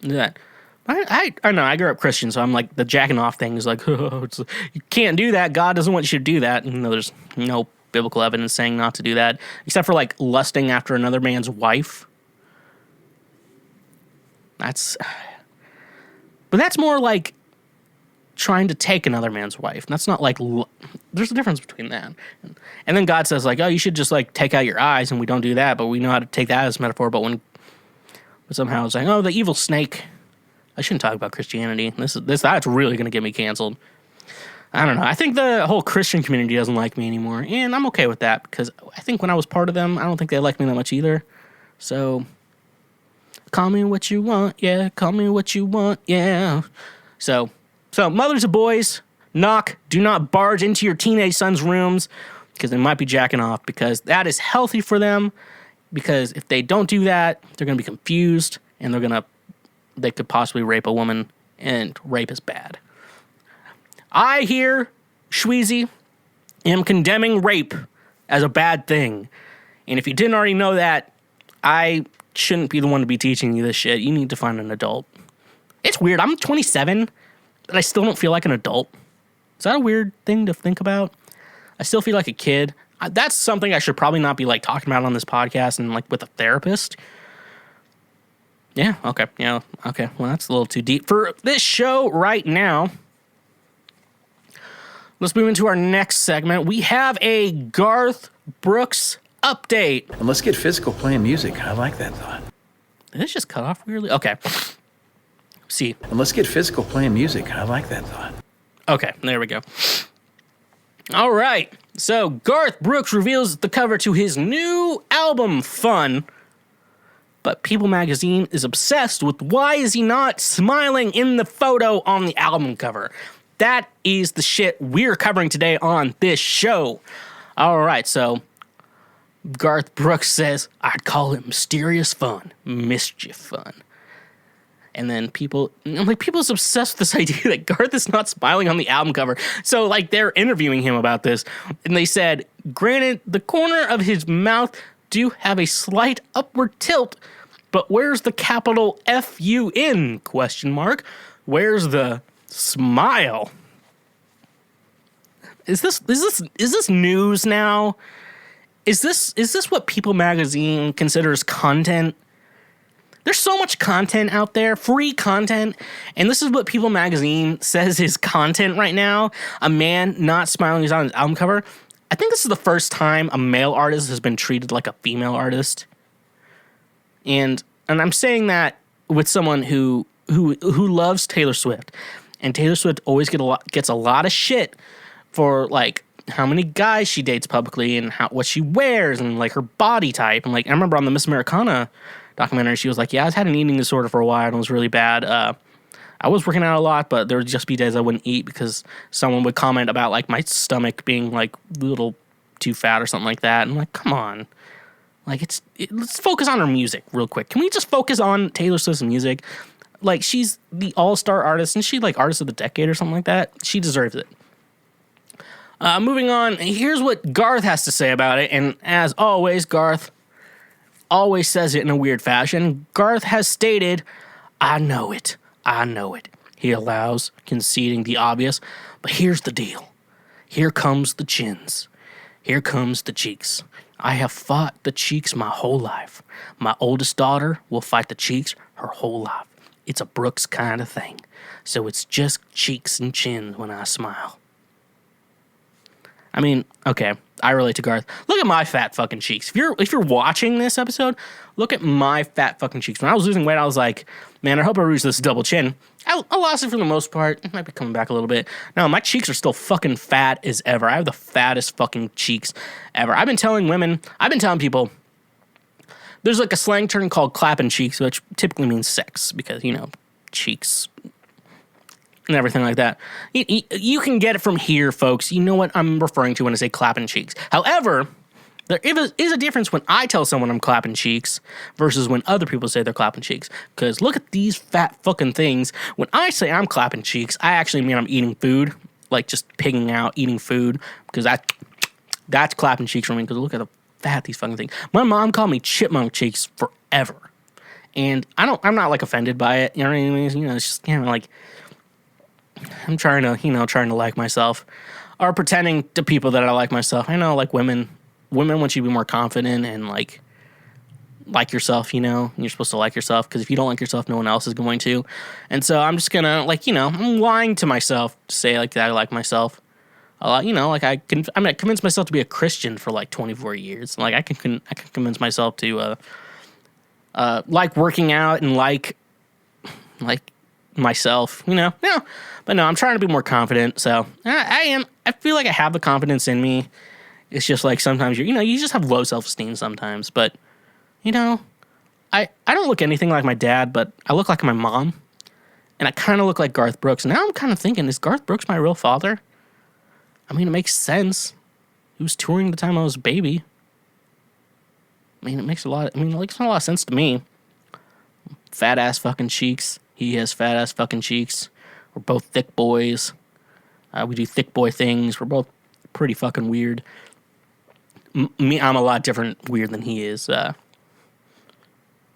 know. I grew up Christian, so I'm like the jacking off thing is like, oh, you can't do that. God doesn't want you to do that. And there's no biblical evidence saying not to do that, except for lusting after another man's wife. But that's more like trying to take another man's wife. That's not there's a difference between that. And then God says you should just take out your eyes, and we don't do that, but we know how to take that as a metaphor. But somehow it's the evil snake. I shouldn't talk about Christianity. That's really going to get me canceled. I don't know. I think the whole Christian community doesn't like me anymore, and I'm okay with that because I think when I was part of them, I don't think they liked me that much either. So, call me what you want, yeah. Call me what you want, yeah. So mothers of boys, knock. Do not barge into your teenage sons' rooms because they might be jacking off, because that is healthy for them. Because if they don't do that, they're going to be confused, and they could possibly rape a woman, and rape is bad. I here, Schweezy, am condemning rape as a bad thing. And if you didn't already know that, I shouldn't be the one to be teaching you this shit. You need to find an adult. It's weird. I'm 27, but I still don't feel like an adult. Is that a weird thing to think about? I still feel like a kid. That's something I should probably not be talking about on this podcast and with a therapist. Yeah, okay. Yeah, okay. Well, that's a little too deep for this show right now. Let's move into our next segment. We have a Garth Brooks update. And let's get physical playing music. I like that thought. Did this just cut off weirdly? Okay. See. And let's get physical playing music. I like that thought. Okay, there we go. All right. So Garth Brooks reveals the cover to his new album, Fun. But People Magazine is obsessed with why is he not smiling in the photo on the album cover. That is the shit we're covering today on this show. All right, so Garth Brooks says, I'd call it mysterious fun, mischief fun. And then people's obsessed with this idea that Garth is not smiling on the album cover. So, they're interviewing him about this, and they said, granted, the corner of his mouth do have a slight upward tilt, but where's the capital F-U-N, ? Where's the smile? Is this news now? Is this what People Magazine considers content? There's so much content out there, free content, and this is what People Magazine says is content right now. A man not smiling on his album cover. I think this is the first time a male artist has been treated like a female artist. And I'm saying that with someone who loves Taylor Swift. And Taylor Swift always gets a lot of shit for how many guys she dates publicly and what she wears and her body type. And I remember on the Miss Americana documentary, she was like, yeah, I had an eating disorder for a while and it was really bad. I was working out a lot, but there would just be days I wouldn't eat because someone would comment about my stomach being a little too fat or something like that. And I'm like, come on. Let's focus on her music real quick. Can we just focus on Taylor Swift's music? She's the all-star artist, and she artist of the decade or something like that. She deserves it. Moving on, here's what Garth has to say about it. And as always, Garth always says it in a weird fashion. Garth has stated, I know it. he allows, conceding the obvious. But here's the deal. Here comes the chins. Here comes the cheeks. I have fought the cheeks my whole life. My oldest daughter will fight the cheeks her whole life. It's a Brooks kind of thing. So it's just cheeks and chins when I smile. I mean, okay, I relate to Garth. Look at my fat fucking cheeks. If you're watching this episode, look at my fat fucking cheeks. When I was losing weight, I was like, man, I hope I reach this double chin. I lost it for the most part. It might be coming back a little bit. No, my cheeks are still fucking fat as ever. I have the fattest fucking cheeks ever. I've been telling people, there's like a slang term called clapping cheeks, which typically means sex because, you know, cheeks and everything like that. You can get it from here, folks. You know what I'm referring to when I say clapping cheeks. However, there is a difference when I tell someone I'm clapping cheeks versus when other people say they're clapping cheeks. Because look at these fat fucking things. When I say I'm clapping cheeks, I actually mean I'm eating food. Like just pigging out, eating food. Because that's clapping cheeks for me. Because look at the fat these fucking things. My mom called me chipmunk cheeks forever. And I'm not like offended by it. You know what I mean? You know, it's just, you know, like, I'm trying to like myself, or pretending to people that I like myself. I know, like women want you to be more confident and like yourself. You know, you're supposed to like yourself because if you don't like yourself, no one else is going to. And so I'm just gonna I'm lying to myself to say like that I like myself. You know, like I convinced myself to be a Christian for like 24 years. Like I can convince myself to like working out and like myself. You know, no. But no, I'm trying to be more confident. So I am. I feel like I have the confidence in me. It's just like sometimes you just have low self-esteem sometimes. But, you know, I don't look anything like my dad, but I look like my mom. And I kind of look like Garth Brooks. And now I'm kind of thinking, is Garth Brooks my real father? I mean, it makes sense. He was touring the time I was a baby. I mean, it makes a lot of sense to me. Fat ass fucking cheeks. He has fat ass fucking cheeks. We're both thick boys. We do thick boy things. We're both pretty fucking weird. I'm a lot different weird than he is. I'm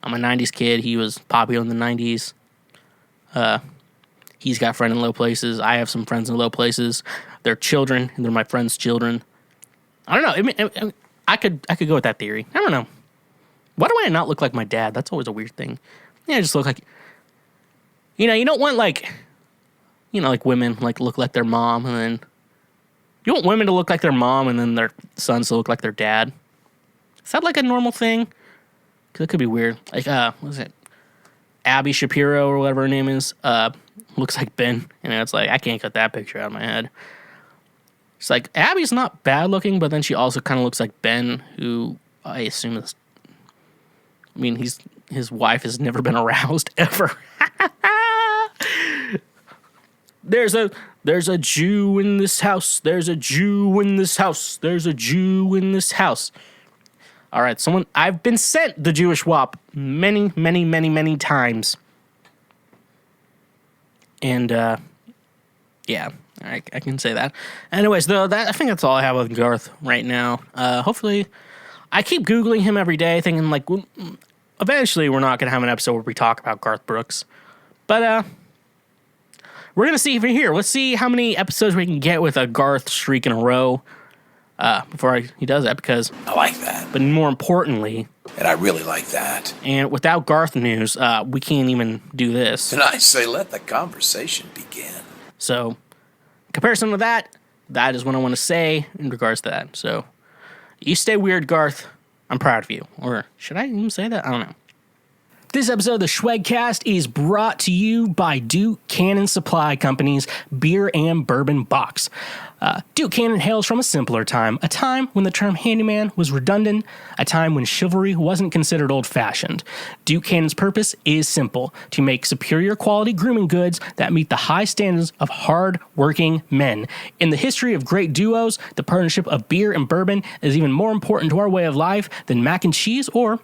a 90s kid. He was popular in the 90s. He's got friends in low places. I have some friends in low places. They're children, and they're my friends' children. I don't know. I could go with that theory. I don't know. Why do I not look like my dad? That's always a weird thing. Yeah, I just look like... You know, you don't want like women like look like their mom, and then you want women to look like their mom, and then their sons to look like their dad. Is that like a normal thing? Because it could be weird. Like, what is it? Abby Shapiro or whatever her name is. Looks like Ben, and it's like I can't got that picture out of my head. It's like Abby's not bad looking, but then she also kind of looks like Ben, who I assume is. I mean, his wife has never been aroused ever. There's a Jew in this house. There's a Jew in this house. There's a Jew in this house. All right, I've been sent the Jewish WAP many, many, many, many times. And, yeah, I can say that. Anyways, though, I think that's all I have with Garth right now. Hopefully, I keep Googling him every day, thinking, like, eventually we're not going to have an episode where we talk about Garth Brooks. But, we're going to see if we're here. Let's see how many episodes we can get with a Garth streak in a row before he does that, because... I like that. But more importantly... And I really like that. And without Garth news, we can't even do this. And I say let the conversation begin. So, in comparison to that is what I want to say in regards to that. So, you stay weird, Garth. I'm proud of you. Or should I even say that? I don't know. This episode of the Schwegcast is brought to you by Duke Cannon Supply Company's Beer and Bourbon Box. Duke Cannon hails from a simpler time, a time when the term handyman was redundant, a time when chivalry wasn't considered old-fashioned. Duke Cannon's purpose is simple, to make superior quality grooming goods that meet the high standards of hard-working men. In the history of great duos, the partnership of beer and bourbon is even more important to our way of life than mac and cheese or...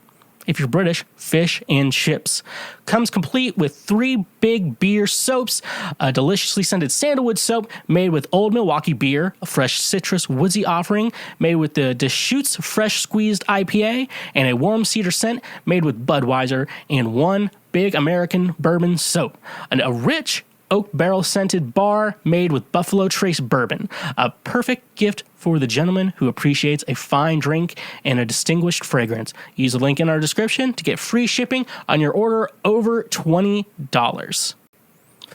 if you're British, fish and chips. Comes complete with 3 big beer soaps, a deliciously scented sandalwood soap made with Old Milwaukee beer, a fresh citrus woodsy offering made with the Deschutes Fresh Squeezed IPA, and a warm cedar scent made with Budweiser, and 1 big American bourbon soap. And a rich, oak barrel scented bar made with Buffalo Trace bourbon. A perfect gift for the gentleman who appreciates a fine drink and a distinguished fragrance. Use the link in our description to get free shipping on your order over $20.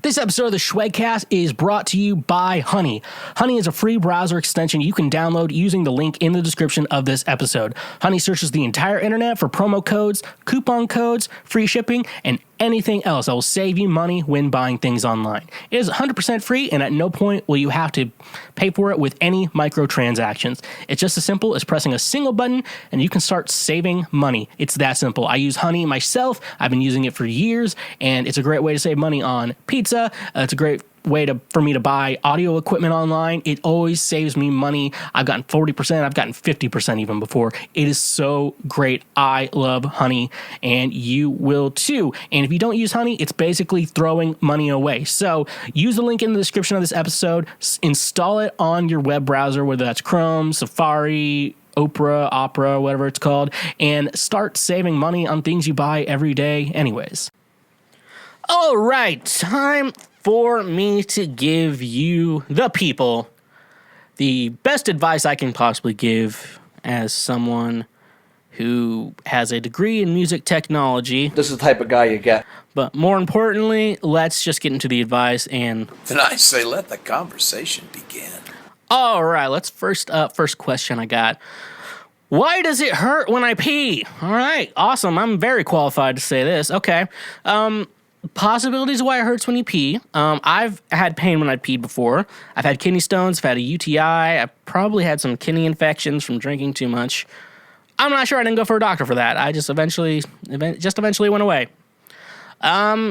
This episode of the Schwegcast is brought to you by Honey. Honey is a free browser extension you can download using the link in the description of this episode. Honey searches the entire internet for promo codes, coupon codes, free shipping, and anything else that will save you money when buying things online. It is 100% free, and at no point will you have to pay for it with any microtransactions. It's just as simple as pressing a single button, and you can start saving money. It's that simple. I use Honey myself. I've been using it for years, and it's a great way to save money on pizza. It's a great way for me to buy audio equipment online. It always saves me money. I've gotten 40%. I've gotten 50% even before. It is so great. I love Honey, and you will too. And if you don't use Honey, it's basically throwing money away. So use the link in the description of this episode. Install it on your web browser, whether that's Chrome, Safari, Opera, whatever it's called, and start saving money on things you buy every day anyways. All right, time for me to give you, the people, the best advice I can possibly give as someone who has a degree in music technology. This is the type of guy you get. But more importantly, let's just get into the advice and... Then I say let the conversation begin. All right, let's first question I got. Why does it hurt when I pee? All right, awesome. I'm very qualified to say this. Okay. Possibilities of why it hurts when you pee. I've had pain when I peed before. I've had kidney stones. I've had a UTI. I've probably had some kidney infections from drinking too much. I'm not sure. I didn't go for a doctor for that. I just eventually went away.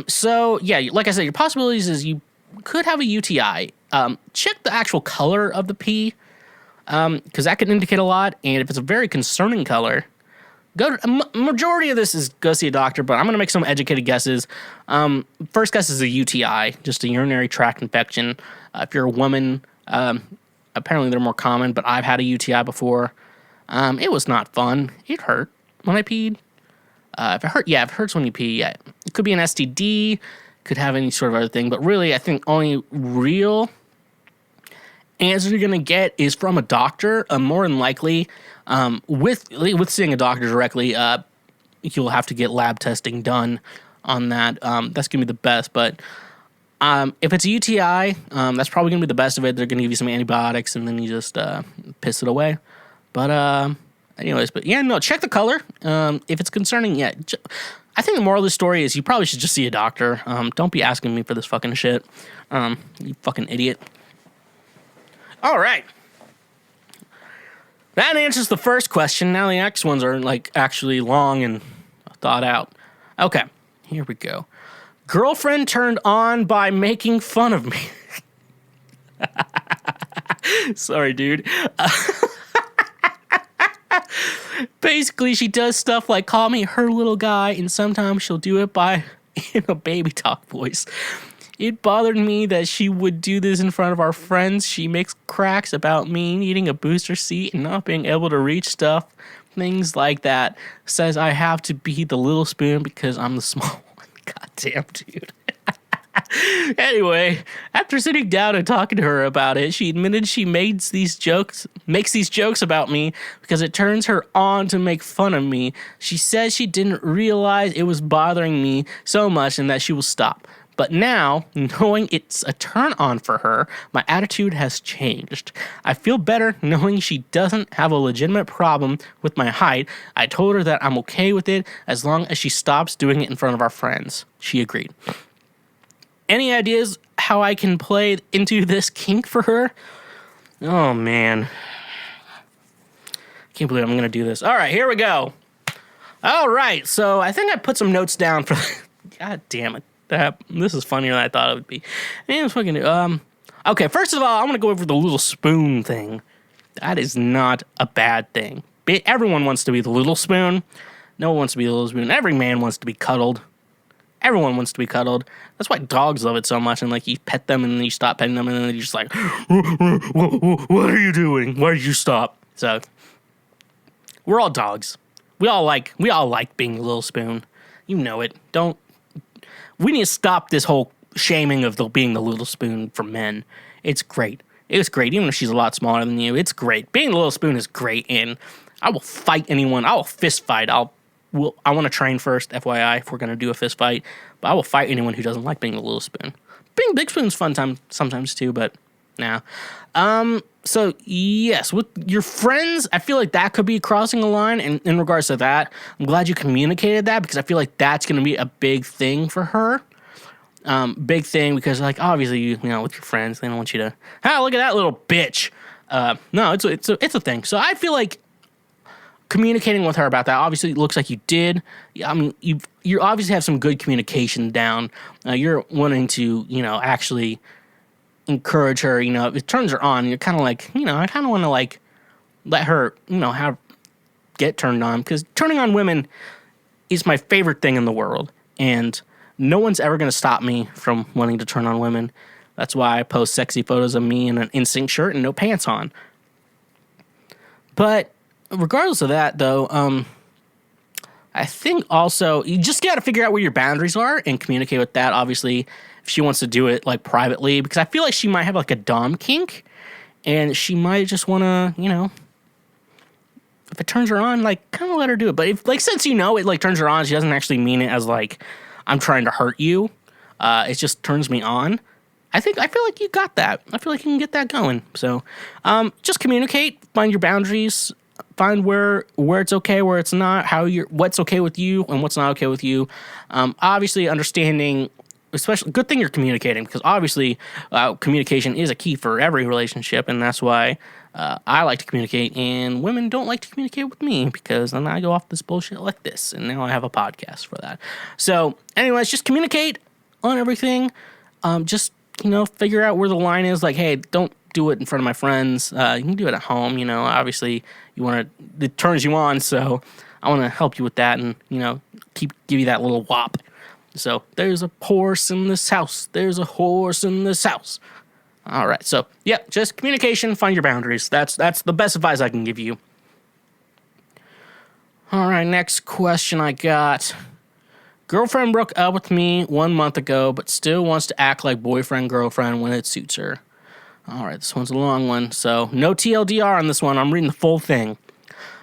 So yeah, like I said, your possibilities is you could have a UTI. Check the actual color of the pee, because that can indicate a lot. And if it's a very concerning color, majority of this is go see a doctor, but I'm going to make some educated guesses. First guess is a UTI, just a urinary tract infection. If you're a woman, apparently they're more common, but I've had a UTI before. It was not fun. It hurt when I peed. If it hurts when you pee. Yeah. It could be an STD, could have any sort of other thing, but really I think only real answer you're going to get is from a doctor. More than likely, with seeing a doctor directly, you'll have to get lab testing on that. That's going to be the best. But if it's a UTI, that's probably going to be the best of it. They're going to give you some antibiotics, and then you just piss it away. But anyways, check the color. If it's concerning, I think the moral of the story is you probably should just see a doctor. Don't be asking me for this fucking shit. You fucking idiot. All right. That answers the first question. Now the next ones are actually long and thought out. Okay, here we go. Girlfriend turned on by making fun of me. Sorry, dude. Basically, she does stuff like call me her little guy, and sometimes she'll do it in a baby talk voice. It bothered me that she would do this in front of our friends. She makes cracks about me needing a booster seat and not being able to reach stuff. Things like that. Says I have to be the little spoon because I'm the small one. God damn, dude. Anyway, after sitting down and talking to her about it, she admitted she makes these jokes about me because it turns her on to make fun of me. She says she didn't realize it was bothering me so much and that she will stop. But now, knowing it's a turn on for her, my attitude has changed. I feel better knowing she doesn't have a legitimate problem with my height. I told her that I'm okay with it as long as she stops doing it in front of our friends. She agreed. Any ideas how I can play into this kink for her? Oh, man. Can't believe I'm going to do this. All right, here we go. All right, so I think I put some notes down for... God damn it. This is funnier than I thought it would be. Okay, first of all, I'm going to go over the little spoon thing. That is not a bad thing. Everyone wants to be the little spoon. No one wants to be the little spoon. Every man wants to be cuddled. Everyone wants to be cuddled. That's why dogs love it so much. And you pet them and then you stop petting them and then you're just like, what are you doing? Why did you stop? So, we're all dogs. We all like being the little spoon. You know it. We need to stop this whole shaming of being the little spoon for men. It's great. It's great, even if she's a lot smaller than you. It's great. Being the little spoon is great, and I will fight anyone. I will fist fight. I want to train first, FYI, if we're going to do a fist fight. But I will fight anyone who doesn't like being the little spoon. Being big spoon's fun time sometimes too, but nah. So yes, with your friends, I feel like that could be crossing a line. And in regards to that, I'm glad you communicated that, because I feel like that's going to be a big thing for her. Big thing, because like obviously you know with your friends they don't want you to look at that little bitch. No, it's a thing. So I feel like communicating with her about that, obviously it looks like you did. I mean you obviously have some good communication down. You're wanting to actually encourage her. If it turns her on, you're kind of like I kind of want to like let her get turned on, because turning on women is my favorite thing in the world, and no one's ever going to stop me from wanting to turn on women. That's why I post sexy photos of me in an NSYNC shirt and no pants on. But regardless of that, though, I think also you just got to figure out where your boundaries are and communicate with that. Obviously, if she wants to do it like privately, because I feel like she might have like a dom kink, and she might just want to, if it turns her on, like kind of let her do it. But if since it like turns her on, she doesn't actually mean it as like I'm trying to hurt you. It just turns me on. I feel like you got that. I feel like you can get that going. So, just communicate, find your boundaries, find where it's okay, where it's not, what's okay with you and what's not okay with you. Obviously understanding, especially good thing you're communicating, because obviously communication is a key for every relationship, and that's why I like to communicate, and women don't like to communicate with me, because then I go off this bullshit like this, and now I have a podcast for that. So, anyways, just communicate on everything. Just, figure out where the line is. Like, hey, don't do it in front of my friends. You can do it at home, Obviously, it turns you on, so I want to help you with that and, give you that little whop. So, there's a horse in this house. There's a horse in this house. All right, so, yeah, just communication, find your boundaries. That's the best advice I can give you. All right, next question I got. Girlfriend broke up with me 1 month ago, but still wants to act like boyfriend-girlfriend when it suits her. All right, this one's a long one, so no TLDR on this one. I'm reading the full thing.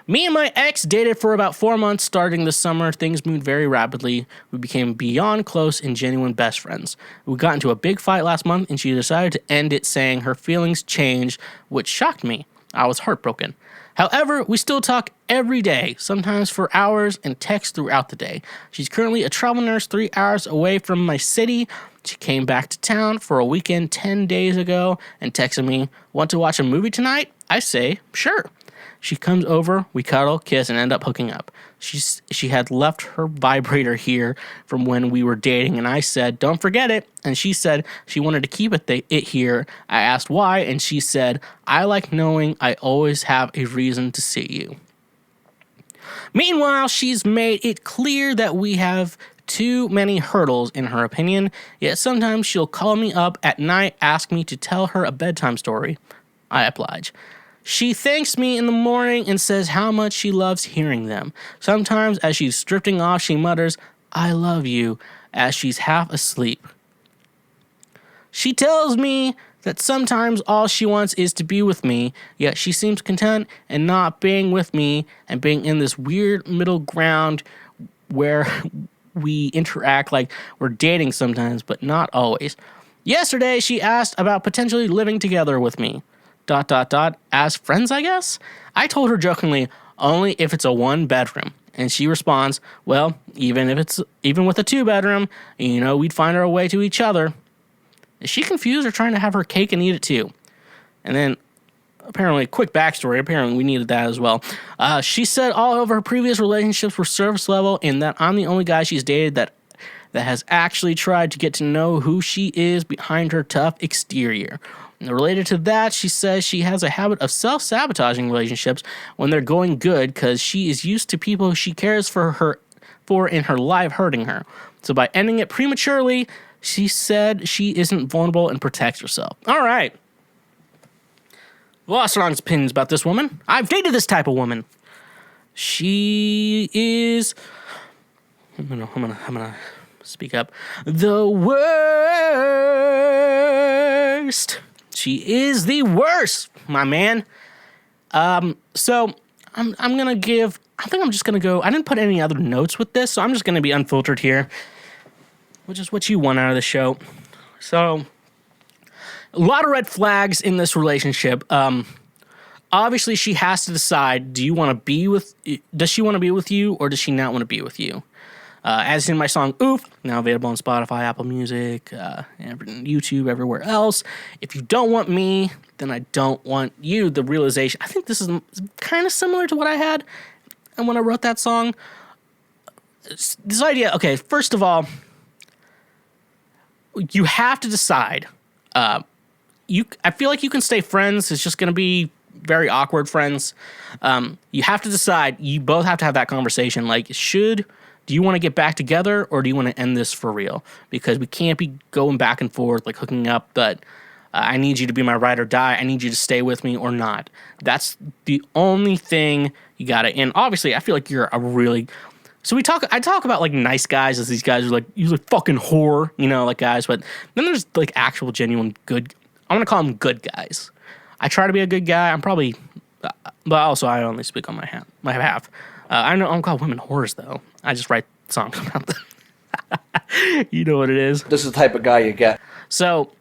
Me and my ex dated for about 4 months starting this summer. Things moved very rapidly. We became beyond close and genuine best friends. We got into a big fight last month, and she decided to end it, saying her feelings changed, which shocked me. I was heartbroken. However, we still talk every day, sometimes for hours, and text throughout the day. She's currently a travel nurse 3 hours away from my city. She came back to town for a weekend 10 days ago and texted me, "Want to watch a movie tonight?" I say, "Sure." She comes over, we cuddle, kiss, and end up hooking up. She had left her vibrator here from when we were dating, and I said, "Don't forget it." And she said she wanted to keep it here. I asked why, and she said, "I like knowing I always have a reason to see you." Meanwhile, she's made it clear that we have too many hurdles, in her opinion, yet sometimes she'll call me up at night, ask me to tell her a bedtime story. I oblige. She thanks me in the morning and says how much she loves hearing them. Sometimes, as she's drifting off, she mutters, "I love you," as she's half asleep. She tells me that sometimes all she wants is to be with me, yet she seems content in not being with me and being in this weird middle ground where we interact like we're dating sometimes, but not always. Yesterday, she asked about potentially living together with me. ... as friends, I guess? I told her jokingly, only if it's a 1-bedroom. And she responds, well, even with a 2-bedroom, we'd find our way to each other. Is she confused or trying to have her cake and eat it too? And then, apparently, quick backstory, apparently we needed that as well. She said all of her previous relationships were surface level and that I'm the only guy she's dated that has actually tried to get to know who she is behind her tough exterior. Related to that, she says she has a habit of self-sabotaging relationships when they're going good because she is used to people she cares for in her life hurting her. So by ending it prematurely, she said she isn't vulnerable and protects herself. All right. Lots of opinions about this woman. I've dated this type of woman. She is... I'm gonna Speak up. The worst. She is the worst, my man. So I'm gonna give. I think I'm just gonna go. I didn't put any other notes with this, so I'm just gonna be unfiltered here, which is what you want out of the show. So a lot of red flags in this relationship. Obviously, she has to decide: does she want to be with you, or does she not want to be with you? As in my song "Oof," now available on Spotify, Apple Music, YouTube, everywhere else. If you don't want me, then I don't want you. The realization. I think this is kind of similar to what I had, and when I wrote that song, this idea. Okay, first of all, you have to decide. I feel like you can stay friends. It's just going to be very awkward friends. You have to decide. You both have to have that conversation. Like, do you want to get back together, or do you want to end this for real? Because we can't be going back and forth, like hooking up, but I need you to be my ride or die. I need you to stay with me or not. That's the only thing you got to. And obviously, I feel like you're a really. So I talk about like nice guys as these guys are like usually fucking whore, like guys. But then there's like actual genuine good. I'm gonna call them good guys. I try to be a good guy. I'm probably, but also I only speak on my half. I don't call women whores though. I just write songs about them. You know what it is. This is the type of guy you get. So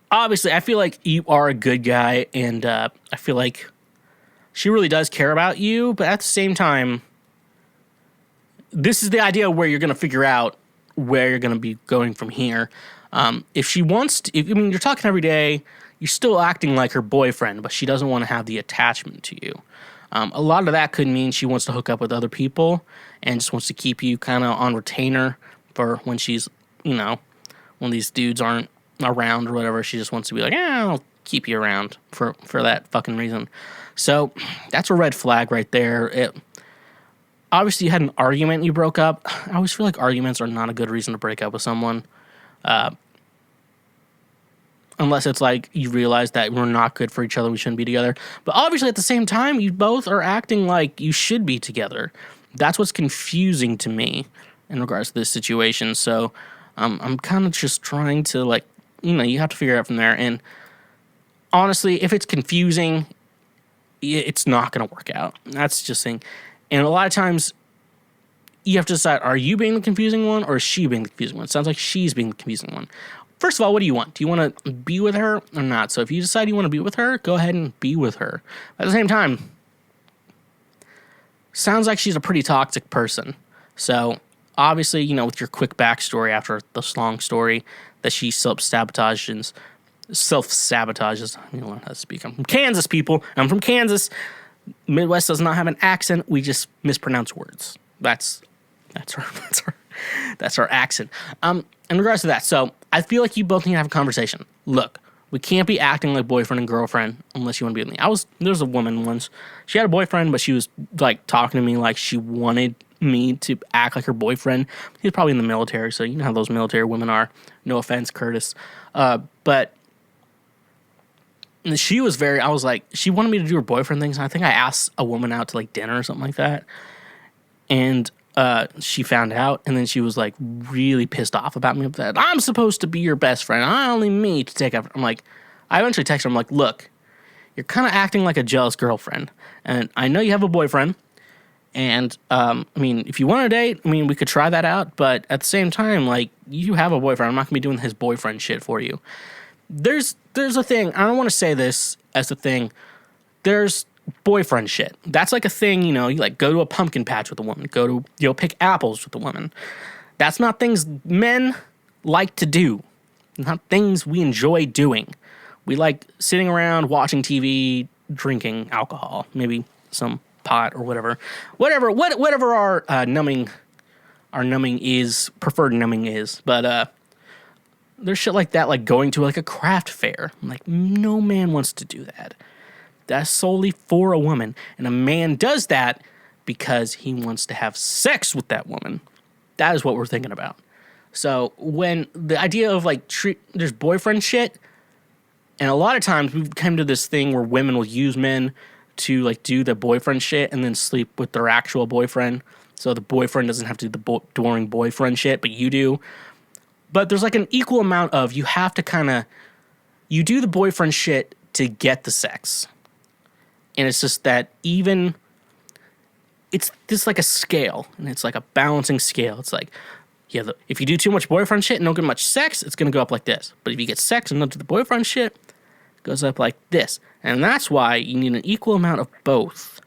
obviously, I feel like you are a good guy, and I feel like she really does care about you. But at the same time, this is the idea where you're going to figure out where you're going to be going from here. If she wants to, you're talking every day, you're still acting like her boyfriend, but she doesn't want to have the attachment to you. A lot of that could mean she wants to hook up with other people and just wants to keep you kind of on retainer for when she's, when these dudes aren't around or whatever. She just wants to be like, I'll keep you around for that fucking reason. So that's a red flag right there. Obviously, you had an argument, you broke up. I always feel like arguments are not a good reason to break up with someone. Unless it's like you realize that we're not good for each other, we shouldn't be together. But obviously, at the same time, you both are acting like you should be together. That's what's confusing to me in regards to this situation. So I'm kind of just trying to you have to figure it out from there. And honestly, if it's confusing, it's not going to work out. That's just thing. And a lot of times, you have to decide, are you being the confusing one or is she being the confusing one? It sounds like she's being the confusing one. First of all, what do you want? Do you want to be with her or not? So if you decide you want to be with her, go ahead and be with her. At the same time, sounds like she's a pretty toxic person. So obviously, with your quick backstory after this long story, that she self-sabotages. I don't know how to speak. I'm from Kansas, people. I'm from Kansas. Midwest does not have an accent. We just mispronounce words. That's our accent. In regards to that, so I feel like you both need to have a conversation. Look, we can't be acting like boyfriend and girlfriend unless you want to be with me. There was a woman once. She had a boyfriend, but she was like talking to me like she wanted me to act like her boyfriend. He was probably in the military, so you know how those military women are. No offense, Curtis. But she was she wanted me to do her boyfriend things. And I think I asked a woman out to like dinner or something like that. And she found out, and then she was like really pissed off about me. That I'm supposed to be your best friend. I only me to take after. I eventually texted her. I'm like, look, you're kind of acting like a jealous girlfriend, and I know you have a boyfriend. And if you want to date, we could try that out. But at the same time, like, you have a boyfriend. I'm not gonna be doing his boyfriend shit for you. There's a thing. I don't want to say this as a thing. There's boyfriend shit. That's like a thing, you like go to a pumpkin patch with a woman, go to, pick apples with a woman. That's not things men like to do. Not things we enjoy doing. We like sitting around watching TV, drinking alcohol, maybe some pot or whatever. Whatever our numbing is, preferred numbing is. But there's shit like that, like going to like a craft fair. Like, no man wants to do that. That's solely for a woman. And a man does that because he wants to have sex with that woman. That is what we're thinking about. So when the idea of there's boyfriend shit, and a lot of times we've come to this thing where women will use men to do the boyfriend shit and then sleep with their actual boyfriend. So the boyfriend doesn't have to do the boring boyfriend shit, but you do. But there's like an equal amount of you have to you do the boyfriend shit to get the sex. And it's just that it's this like a scale, and it's like a balancing scale. It's like, yeah, if you do too much boyfriend shit and don't get much sex, it's going to go up like this. But if you get sex and don't do the boyfriend shit, it goes up like this. And that's why you need an equal amount of both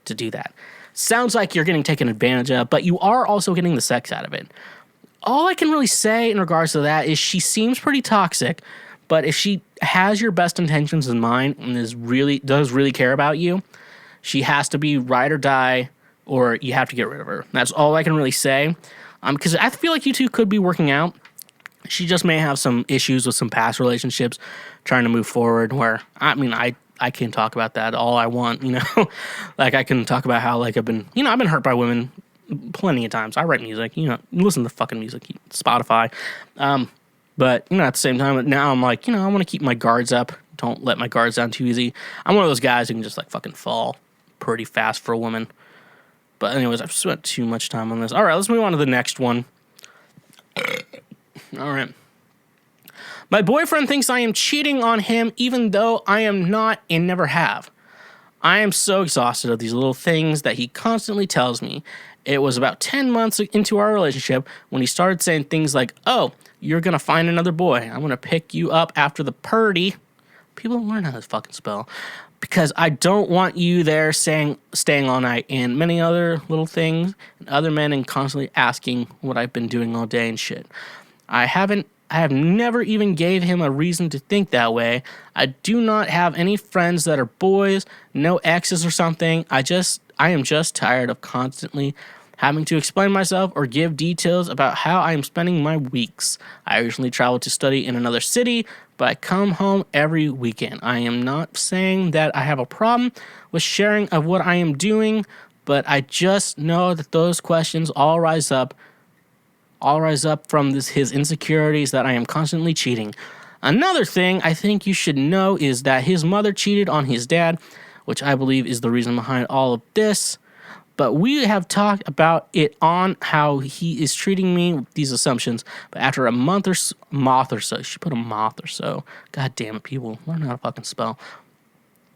to do that. Sounds like you're getting taken advantage of, but you are also getting the sex out of it. All I can really say in regards to that is she seems pretty toxic, but if she has your best intentions in mind and does really care about you, she has to be ride or die, or you have to get rid of her. That's all I can really say. Because I feel like you two could be working out. She just may have some issues with some past relationships trying to move forward, where, I can talk about that all I want, Like, I can talk about how, like, I've been hurt by women plenty of times. I write music, listen to fucking music, Spotify. But, at the same time, now I'm like, I want to keep my guards up. Don't let my guards down too easy. I'm one of those guys who can just, like, fucking fall pretty fast for a woman. But anyways, I've spent too much time on this. All right, let's move on to the next one. All right. My boyfriend thinks I am cheating on him even though I am not and never have. I am so exhausted of these little things that he constantly tells me. It was about 10 months into our relationship when he started saying things like, "Oh, you're going to find another boy. I'm going to pick you up after the party." People don't learn how to fucking spell. "Because I don't want you there staying all night," and many other little things, and other men and constantly asking what I've been doing all day and shit. I have never even gave him a reason to think that way. I do not have any friends that are boys, no exes or something. I am just tired of constantly having to explain myself or give details about how I am spending my weeks. I recently traveled to study in another city, but I come home every weekend. I am not saying that I have a problem with sharing of what I am doing, but I just know that those questions all rise up from his insecurities that I am constantly cheating. Another thing I think you should know is that his mother cheated on his dad, which I believe is the reason behind all of this. But we have talked about it on how he is treating me with these assumptions. But after a moth or so, she put a moth or so. God damn it, people, learn how to fucking spell.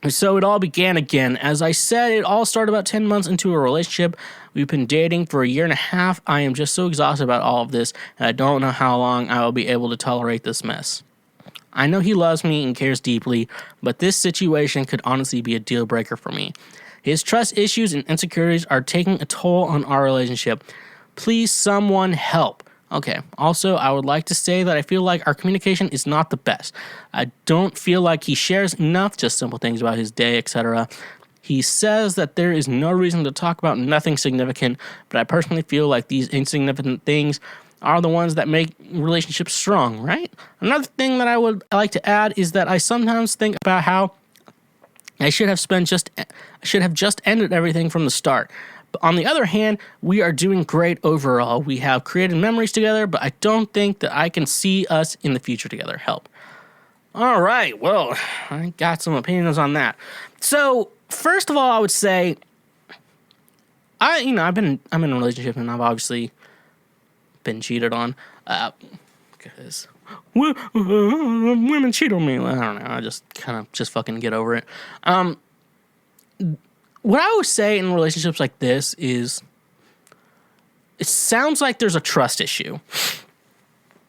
So it all began again. As I said, it all started about 10 months into a relationship. We've been dating for a year and a half. I am just so exhausted about all of this, and I don't know how long I will be able to tolerate this mess. I know he loves me and cares deeply, but this situation could honestly be a deal breaker for me. His trust issues and insecurities are taking a toll on our relationship. Please, someone help. Okay, also, I would like to say that I feel like our communication is not the best. I don't feel like he shares enough, just simple things about his day, etc. He says that there is no reason to talk about nothing significant, but I personally feel like these insignificant things are the ones that make relationships strong, right? Another thing that I would like to add is that I sometimes think about how I should have just ended everything from the start. But on the other hand, we are doing great overall. We have created memories together, but I don't think that I can see us in the future together. Help. All right, well, I got some opinions on that. So, first of all, I would say, I'm in a relationship and I've obviously been cheated on. Because women cheat on me. I don't know. I just fucking get over it. What I would say in relationships like this is, it sounds like there's a trust issue.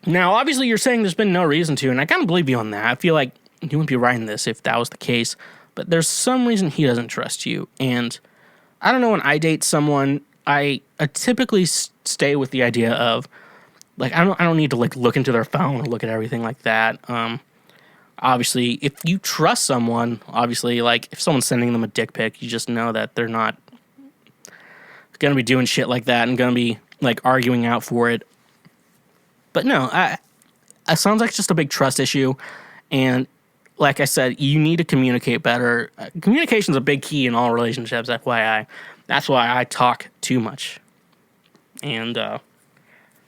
Now, obviously, you're saying there's been no reason to, and I kind of believe you on that. I feel like you wouldn't be writing this if that was the case, but there's some reason he doesn't trust you. And I don't know, when I date someone, I typically stay with the idea of, like, I don't need to, like, look into their phone or look at everything like that. Obviously, if you trust someone, obviously, like, if someone's sending them a dick pic, you just know that they're not going to be doing shit like that and going to be, like, arguing out for it. But no, it sounds like it's just a big trust issue. And like I said, you need to communicate better. Communication is a big key in all relationships, FYI. That's why I talk too much. And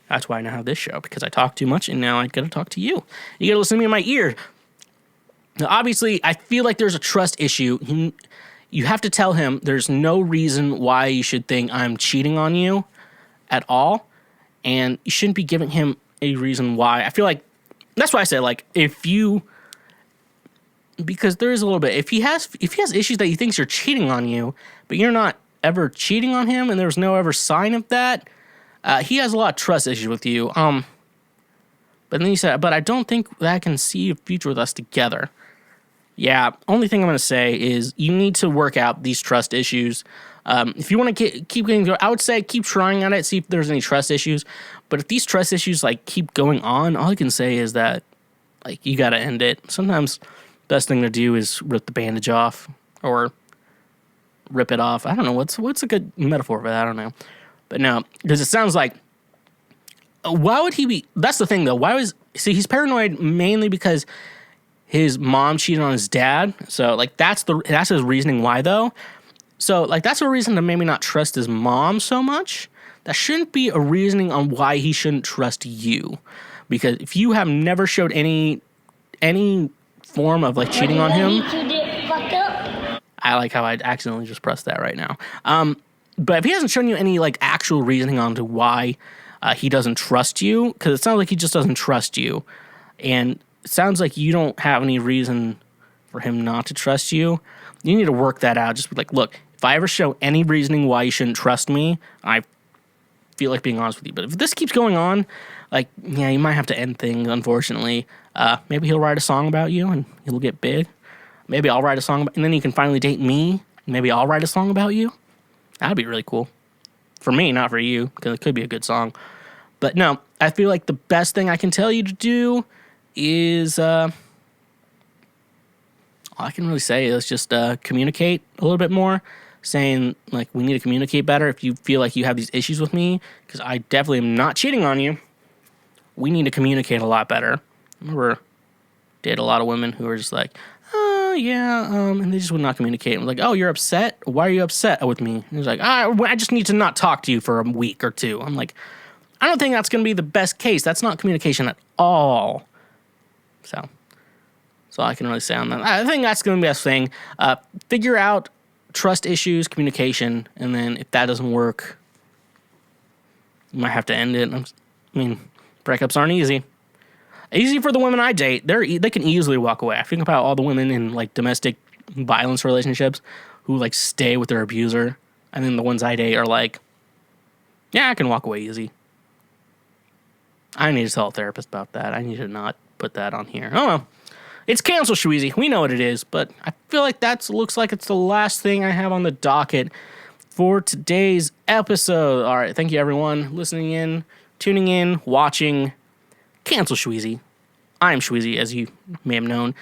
that's why I now have this show, because I talk too much, and now I got to talk to you. You got to listen to me in my ear. Now, obviously, I feel like there's a trust issue. you have to tell him there's no reason why you should think I'm cheating on you at all. And you shouldn't be giving him a reason why. I feel like that's why I said, like, because there is a little bit, if he has issues that he thinks you're cheating on you, but you're not ever cheating on him and there's no ever sign of that, he has a lot of trust issues with you. But then he said, but I don't think that I can see a future with us together. Yeah, only thing I'm going to say is you need to work out these trust issues. If you want to keep getting, I would say keep trying at it, see if there's any trust issues. But if these trust issues like keep going on, all I can say is that like you got to end it. Sometimes best thing to do is rip the bandage off or rip it off. I don't know what's a good metaphor for that. I don't know, but no, because it sounds like why would he be? That's the thing though. He's paranoid mainly because his mom cheated on his dad. So like that's his reasoning why though. So like that's a reason to maybe not trust his mom so much. That shouldn't be a reasoning on why he shouldn't trust you. Because if you have never showed any form of like cheating on him. I like how I accidentally just pressed that right now. But if he hasn't shown you any like actual reasoning on to why he doesn't trust you, because it sounds like he just doesn't trust you. And it sounds like you don't have any reason for him not to trust you. You need to work that out. Just be like, look, if I ever show any reasoning why you shouldn't trust me, I feel like being honest with you. But if this keeps going on, like, yeah, you might have to end things, unfortunately. Maybe he'll write a song about you and he'll get big. Maybe I'll write a song about, and then you can finally date me. Maybe I'll write a song about you. That'd be really cool. For me, not for you, because it could be a good song. But no, I feel like the best thing I can tell you to do is, all I can really say is just communicate a little bit more. Saying, like, we need to communicate better if you feel like you have these issues with me, because I definitely am not cheating on you. We need to communicate a lot better. I remember dated a lot of women who were just like, oh, yeah, and they just would not communicate. I'm like, oh, you're upset? Why are you upset with me? And he's like, I just need to not talk to you for a week or two. I'm like, I don't think that's going to be the best case. That's not communication at all. So that's all I can really say on that. I think that's going to be the best thing. Figure out trust issues, communication, and then if that doesn't work, you might have to end it. I mean, breakups aren't easy. Easy for the women I date. They can easily walk away. I think about all the women in like domestic violence relationships who like stay with their abuser, and then the ones I date are like, yeah, I can walk away easy. I need to tell a therapist about that. I need to not put that on here. Oh well. It's cancel Schweezy. We know what it is, but I feel like looks like it's the last thing I have on the docket for today's episode. All right, thank you everyone listening in, tuning in, watching. Cancel Schweezy. I'm Schweezy, as you may have known.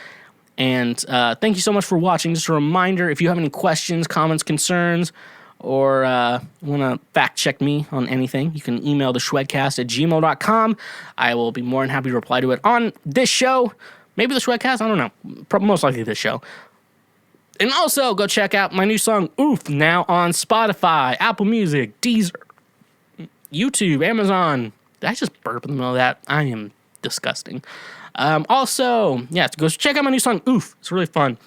And thank you so much for watching. Just a reminder, if you have any questions, comments, concerns, or want to fact check me on anything, you can email the Schwedcast@gmail.com. I will be more than happy to reply to it on this show. Maybe the Schwedcast, I don't know. Most likely this show. And also, go check out my new song, Oof, now on Spotify, Apple Music, Deezer, YouTube, Amazon. Did I just burp in the middle of that? I am disgusting. Also, yeah, go check out my new song, Oof. It's really fun.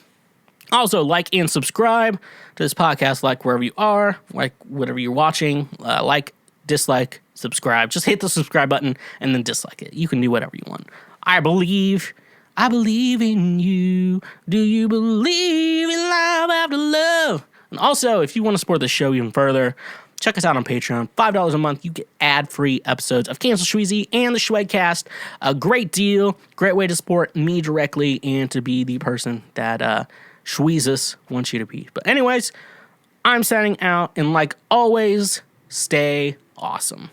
Also, like and subscribe to this podcast, like wherever you are, like whatever you're watching. Like, dislike, subscribe. Just hit the subscribe button and then dislike it. You can do whatever you want. I believe in you. Do you believe in love after love? And also, if you want to support the show even further, check us out on Patreon. $5 a month. You get ad-free episodes of Cancel Schweezy and the Schwedcast. A great deal. Great way to support me directly and to be the person that Schweezus wants you to be. But anyways, I'm signing out. And like always, stay awesome.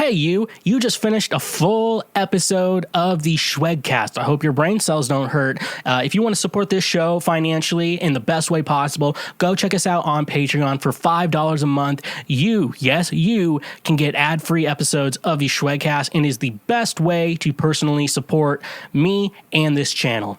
Hey, you just finished a full episode of the Schwegcast. I hope your brain cells don't hurt. If you want to support this show financially in the best way possible, go check us out on Patreon for $5 a month. You can get ad-free episodes of the Schwegcast and is the best way to personally support me and this channel.